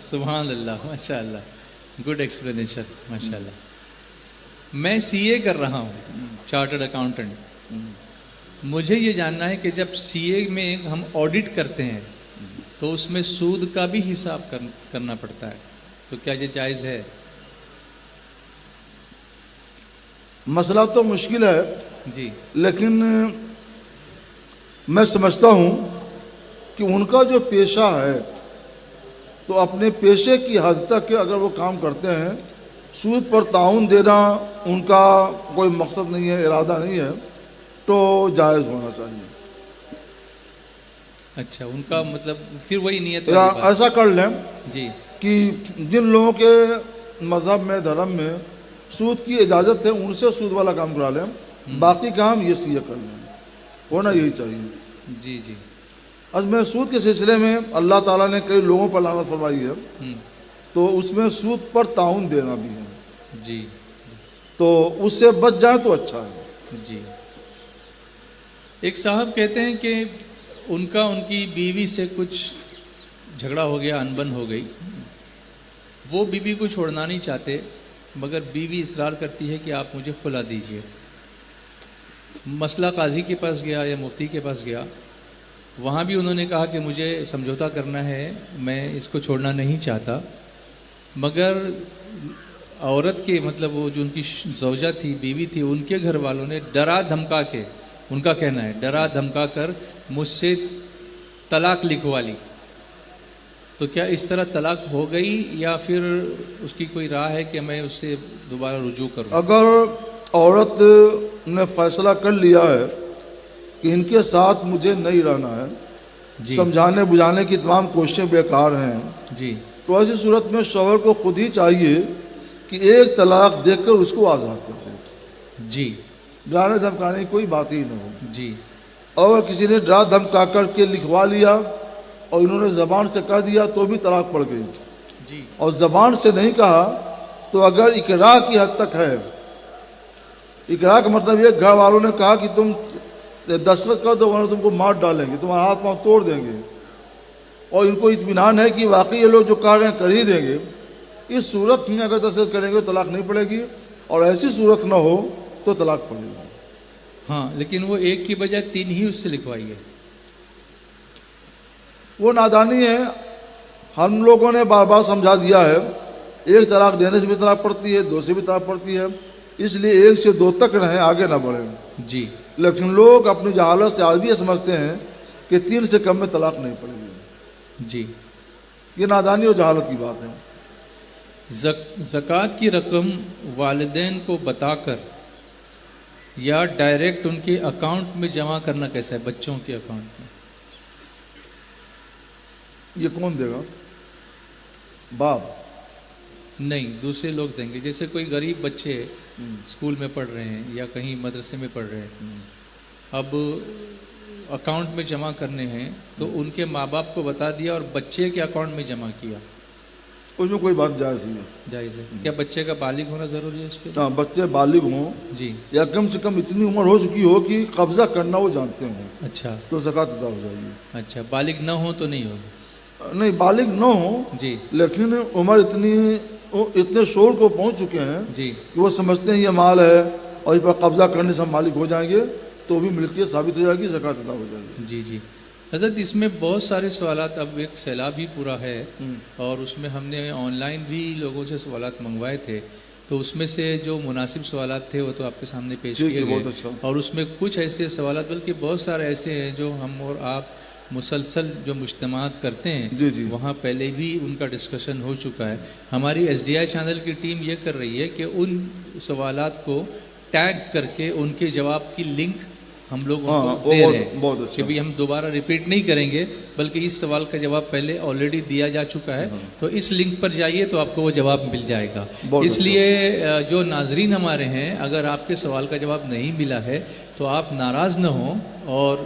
سبحان اللہ، ماشاء اللہ، گڈ ایکسپلینیشن، ماشاء اللہ۔ میں سی اے کر رہا ہوں، چارٹرڈ اکاؤنٹنٹ۔ مجھے یہ جاننا ہے کہ جب سی اے میں ہم آڈٹ کرتے ہیں تو اس میں سود کا بھی حساب کرنا پڑتا ہے، تو کیا یہ جائز ہے؟ مسئلہ تو مشکل ہے، جی لیکن میں سمجھتا ہوں کہ ان کا جو پیشہ ہے تو اپنے پیشے کی حد تک اگر وہ کام کرتے ہیں، سود پر تعاون دینا ان کا کوئی مقصد نہیں ہے، ارادہ نہیں ہے، تو جائز ہونا چاہیے۔ اچھا، ان کا مطلب پھر وہی نیت یا والی بات۔ ایسا کر لیں جی کہ جن لوگوں کے مذہب میں دھرم میں سود کی اجازت ہے ان سے سود والا کام کرا لیں، باقی کام یہ سی اے کر لیں، ہونا یہی چاہیے۔ جی جی از میں سود کے سلسلے میں اللہ تعالیٰ نے کئی لوگوں پر لعنت فرمائی ہے، ہوں، تو اس میں سود پر تعاون دینا بھی ہے، جی تو اس سے بچ جائے تو اچھا ہے۔ جی۔ ایک صاحب کہتے ہیں کہ ان کی بیوی سے کچھ جھگڑا ہو گیا، انبن ہو گئی، وہ بیوی کو چھوڑنا نہیں چاہتے مگر بیوی اصرار کرتی ہے کہ آپ مجھے خلا دیجئے۔ مسئلہ قاضی کے پاس گیا یا مفتی کے پاس گیا، وہاں بھی انہوں نے کہا کہ مجھے سمجھوتا کرنا ہے، میں اس کو چھوڑنا نہیں چاہتا، مگر عورت کے مطلب وہ جو ان کی زوجہ تھی، بیوی تھی، ان کے گھر والوں نے ڈرا دھمکا کے، ان کا کہنا ہے ڈرا دھمکا کر مجھ سے طلاق لکھوا لی۔ تو کیا اس طرح طلاق ہو گئی یا پھر اس کی کوئی راہ ہے کہ میں اس سے دوبارہ رجوع کروں؟ اگر عورت نے فیصلہ کر لیا ہے کہ ان کے ساتھ مجھے نہیں رہنا ہے، جی سمجھانے بجھانے کی تمام کوششیں بیکار ہیں، جی تو ایسی صورت میں شوہر کو خود ہی چاہیے کہ ایک طلاق دے کر اس کو آزاد کر دے، جی ڈرانے دھمکانے کی کوئی بات ہی نہ ہو۔ جی اور کسی نے ڈرا دھمکا کر کے لکھوا لیا اور انہوں نے زبان سے کہہ دیا تو بھی طلاق پڑ گئی، جی اور زبان سے نہیں کہا تو اگر اقرار کی حد تک ہے، اقرار کا مطلب یہ گھر والوں نے کہا کہ تم دستخط کر دو ورنہ تم کو مار ڈالیں گے، تمہارا ہاتھ پاؤں توڑ دیں گے، اور ان کو اطمینان ہے کہ واقعی یہ لوگ جو کر رہے ہیں کر ہی دیں گے، اس صورت میں اگر دستخط کریں گے طلاق نہیں پڑے گی، اور ایسی صورت نہ ہو تو طلاق پڑے گی۔ ہاں لیکن وہ ایک کی بجائے 3 ہی اس سے لکھوائی ہے۔ وہ نادانی ہے، ہم لوگوں نے بار بار سمجھا دیا ہے، ایک طلاق دینے سے بھی طلاق پڑتی ہے، 2 سے بھی طلاق پڑتی ہے، اس لیے 1 سے 2 تک رہیں، آگے نہ بڑھیں۔ جی لیکن لوگ اپنی جہالت سے آج بھی یہ سمجھتے ہیں کہ 3 سے کم میں طلاق نہیں پڑے گی۔ جی یہ نادانی اور جہالت کی بات ہے۔ زکوٰۃ کی رقم والدین کو بتا کر یا ڈائریکٹ ان کے اکاؤنٹ میں جمع کرنا کیسا ہے، بچوں کے اکاؤنٹ میں؟ یہ کون دے گا؟ باپ؟ نہیں، دوسرے لوگ دیں گے۔ جیسے کوئی غریب بچے اسکول میں پڑھ رہے ہیں یا کہیں مدرسے میں پڑھ رہے ہیں، اب اکاؤنٹ میں جمع کرنے ہیں تو ان کے ماں باپ کو بتا دیا اور بچے کے اکاؤنٹ میں جمع کیا، اس میں کوئی بات جائز نہیں ہے۔ جائز ہے؟ کیا بچے کا بالغ ہونا ضروری ہے اس کے؟ ہاں، بچے بالغ ہوں جی، یا کم سے کم اتنی عمر ہو چکی ہو کہ قبضہ کرنا وہ جانتے ہوں، اچھا تو زکوٰۃ ادا ہو جائے گی۔ اچھا، بالغ نہ ہو تو نہیں ہوگی؟ نہیں، بالغ نہ ہوں جی لیکن عمر اتنے شعور کو پہنچ چکے ہیں جی کہ وہ سمجھتے ہیں یہ مال ہے اور اس پر قبضہ کرنے سے ہم مالک ہو جائیں گے، تو بھی ملکیت ثابت ہو جائے گی، زکوٰۃ ادا ہو جائے گی۔ جی جی حضرت، اس میں بہت سارے سوالات، اب ایک سیلاب ہی پورا ہے اور اس میں ہم نے آن لائن بھی لوگوں سے سوالات منگوائے تھے، تو اس میں سے جو مناسب سوالات تھے وہ تو آپ کے سامنے پیش ٹھیک ہے، کیے بہت گئے، اچھا۔ اور اس میں کچھ ایسے سوالات، بلکہ بہت سارے ایسے ہیں جو ہم اور آپ مسلسل جو مجتمعات کرتے ہیں جی جی وہاں پہلے بھی ان کا ڈسکشن ہو چکا ہے۔ ہماری SDI چینل کی ٹیم یہ کر رہی ہے کہ ان سوالات کو ٹیگ کر کے ان کے جواب کی لنک ہم لوگ ان کو دے رہے ہیں بہت کہ اچھا۔ بھی ہم دوبارہ ریپیٹ نہیں کریں گے، بلکہ اس سوال کا جواب پہلے آلریڈی دیا جا چکا ہے، تو اس لنک پر جائیے تو آپ کو وہ جواب مل جائے گا۔ اس لیے جو ناظرین ہمارے ہیں، اگر آپ کے سوال کا جواب نہیں ملا ہے تو آپ ناراض نہ ہوں اور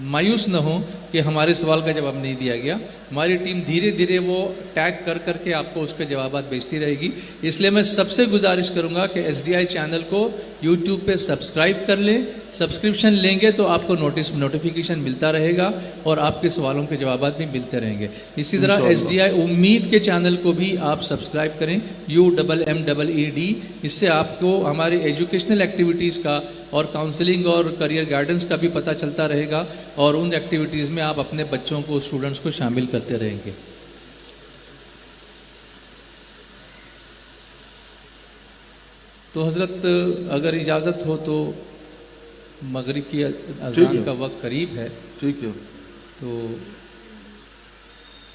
مایوس نہ ہوں کہ ہمارے سوال کا جواب نہیں دیا گیا۔ ہماری ٹیم دھیرے دھیرے وہ ٹیگ کر کر کے آپ کو اس کے جوابات بھیجتی رہے گی۔ اس لیے میں سب سے گزارش کروں گا کہ SDI چینل کو YouTube پہ سبسکرائب کر لیں۔ سبسکرپشن لیں گے تو آپ کو نوٹیفیکیشن ملتا رہے گا اور آپ کے سوالوں کے جوابات بھی ملتے رہیں گے۔ اسی طرح SDI امید کے چینل کو بھی آپ سبسکرائب کریں، UMMED۔ اس سے آپ کو ہماری ایجوکیشنل ایکٹیویٹیز کا اور کاؤنسلنگ اور کریئر گائیڈنس کا بھی پتہ چلتا رہے گا، اور ان ایکٹیویٹیز میں آپ اپنے بچوں کو، اسٹوڈنٹس کو شامل کرتے رہیں گے۔ تو حضرت اگر اجازت ہو تو مغرب کی اذان کا وقت قریب ہے، ٹھیک ہے، تو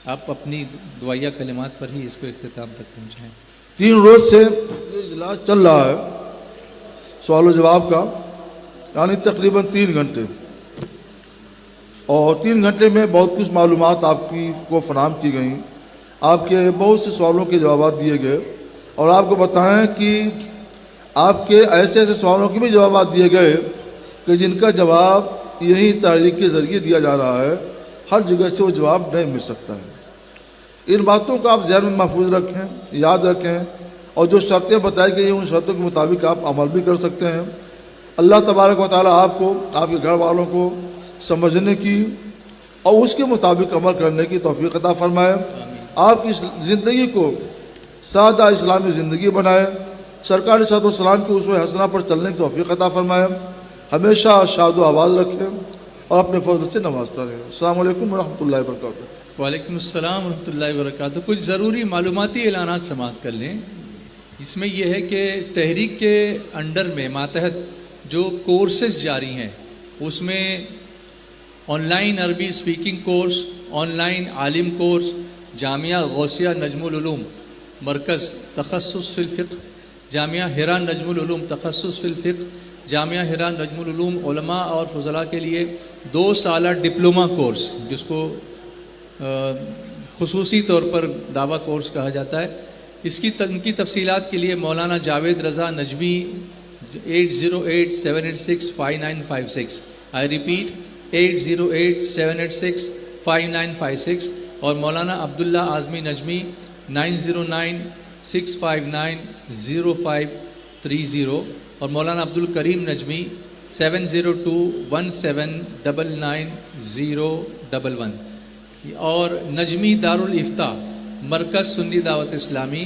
آپ اپنی دعائیہ کلمات پر ہی اس کو اختتام تک پہنچائیں۔ 3 روز سے یہ اجلاس چل رہا ہے سوال و جواب کا، یعنی تقریباً 3 گھنٹے، اور 3 گھنٹے میں بہت کچھ معلومات آپ کی کو فراہم کی گئیں، آپ کے بہت سے سوالوں کے جوابات دیے گئے، اور آپ کو بتائیں کہ آپ کے ایسے ایسے سوالوں کے بھی جوابات دیے گئے کہ جن کا جواب یہی تحریک کے ذریعے دیا جا رہا ہے، ہر جگہ سے وہ جواب نہیں مل سکتا ہے۔ ان باتوں کو آپ ذہن میں محفوظ رکھیں، یاد رکھیں، اور جو شرطیں بتائی گئی ہیں ان شرطوں کے مطابق آپ عمل بھی کر سکتے ہیں۔ اللہ تبارک و تعالیٰ آپ کو، آپ کے گھر والوں کو سمجھنے کی اور اس کے مطابق عمل کرنے کی توفیق عطا فرمائے، آپ کی زندگی کو سادہ اسلامی زندگی بنائے، سرکار صلی اللہ علیہ وسلم کی اسوہ حسنہ پر چلنے کی توفیق عطا فرمائے، ہمیشہ شاد و آباد رکھے اور اپنے فضل سے نوازتا رہے۔ السلام علیکم ورحمۃ اللہ وبرکاتہ۔ وعلیکم السلام ورحمۃ اللہ وبرکاتہ۔ کچھ ضروری معلوماتی اعلانات سماعت کر لیں۔ اس میں یہ ہے کہ تحریک کے انڈر میں ماتحت جو کورسز جاری ہیں، اس میں online Arabi speaking course, online عالم کورس، جامعہ غوثیہ نجم العلوم مرکز تخصص فی الفقہ، جامعہ ہرا نجم العلوم تخصص فی الفقہ، جامعہ ہرا نجم العلوم علماء اور فضلاء کے لیے 2 سالہ ڈپلومہ کورس، جس کو خصوصی طور پر دعویٰ کورس کہا جاتا ہے۔ اس کی تفصیلات کے لیے مولانا جاوید رضا نجمی 8087865956، آئی ریپیٹ 8087865956، اور مولانا عبداللہ اعظمی نجمی 9096590530، اور مولانا عبدالکریم نجمی 7021799011، اور نجمی دارالفتاء مرکز سنی دعوت اسلامی،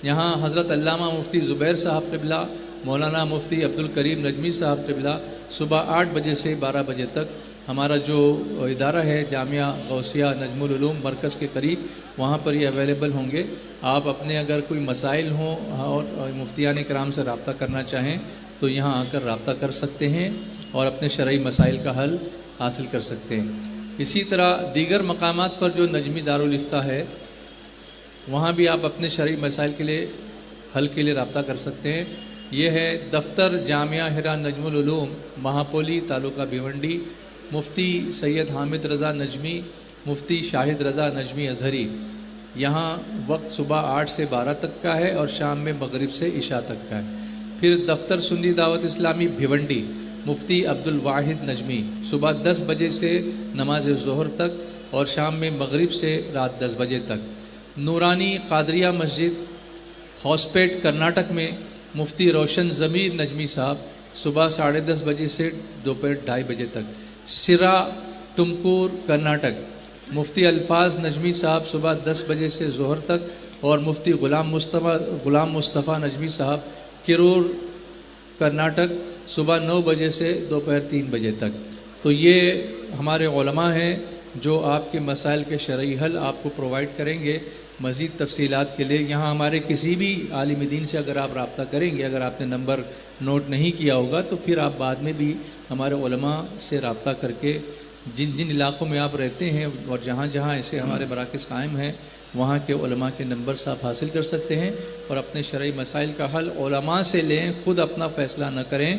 یہاں حضرت علامہ مفتی زبیر صاحب قبلہ، مولانا مفتی عبدالکریم نجمی صاحب قبلہ صبح 8 بجے سے 12 بجے تک ہمارا جو ادارہ ہے جامعہ غوثیہ نجم العلوم مرکز کے قریب، وہاں پر یہ اویلیبل ہوں گے۔ آپ اپنے اگر کوئی مسائل ہوں اور مفتیان کرام سے رابطہ کرنا چاہیں تو یہاں آ کر رابطہ کر سکتے ہیں اور اپنے شرعی مسائل کا حل حاصل کر سکتے ہیں۔ اسی طرح دیگر مقامات پر جو نجمی دارالافتاء ہے وہاں بھی آپ اپنے شرعی مسائل کے لیے حل کے لیے رابطہ کر سکتے ہیں۔ یہ ہے دفتر جامعہ ہرا نجم العلوم، مہاپولی، تعلقہ بھیونڈی، مفتی سید حامد رضا نجمی، مفتی شاہد رضا نجمی اظہری۔ یہاں وقت صبح 8 سے 12 تک کا ہے اور شام میں مغرب سے عشاء تک کا ہے۔ پھر دفتر سنی دعوت اسلامی بھیونڈی، مفتی عبدالواحد نجمی، صبح 10 بجے سے نماز ظہر تک اور شام میں مغرب سے رات 10 بجے تک۔ نورانی قادریہ مسجد، ہاسپیٹ، کرناٹک میں مفتی روشن ضمیر نجمی صاحب، صبح 10:30 بجے سے دوپہر 2:30 بجے تک۔ سرا، تمکور، کرناٹک، مفتی الفاظ نجمی صاحب، صبح 10 بجے سے ظہر تک، اور مفتی غلام مصطفیٰ نجمی صاحب، کرور، کرناٹک، صبح 9 بجے سے دوپہر 3 بجے تک۔ تو یہ ہمارے علماء ہیں جو آپ کے مسائل کے شرعی حل آپ کو پرووائڈ کریں گے۔ مزید تفصیلات کے لیے یہاں ہمارے کسی بھی عالم دین سے اگر آپ رابطہ کریں گے، اگر آپ نے نمبر نوٹ نہیں کیا ہوگا تو پھر آپ بعد میں بھی ہمارے علماء سے رابطہ کر کے جن جن علاقوں میں آپ رہتے ہیں اور جہاں جہاں ایسے ہمارے مراکز قائم ہیں وہاں کے علماء کے نمبرز آپ حاصل کر سکتے ہیں اور اپنے شرعی مسائل کا حل علماء سے لیں، خود اپنا فیصلہ نہ کریں،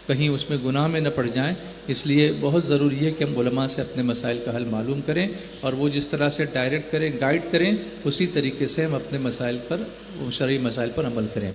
کہیں اس میں گناہ میں نہ پڑ جائیں۔ اس لیے بہت ضروری ہے کہ ہم علماء سے اپنے مسائل کا حل معلوم کریں اور وہ جس طرح سے ڈائریکٹ کریں، گائیڈ کریں، اسی طریقے سے ہم اپنے مسائل پر، شرعی مسائل پر عمل کریں۔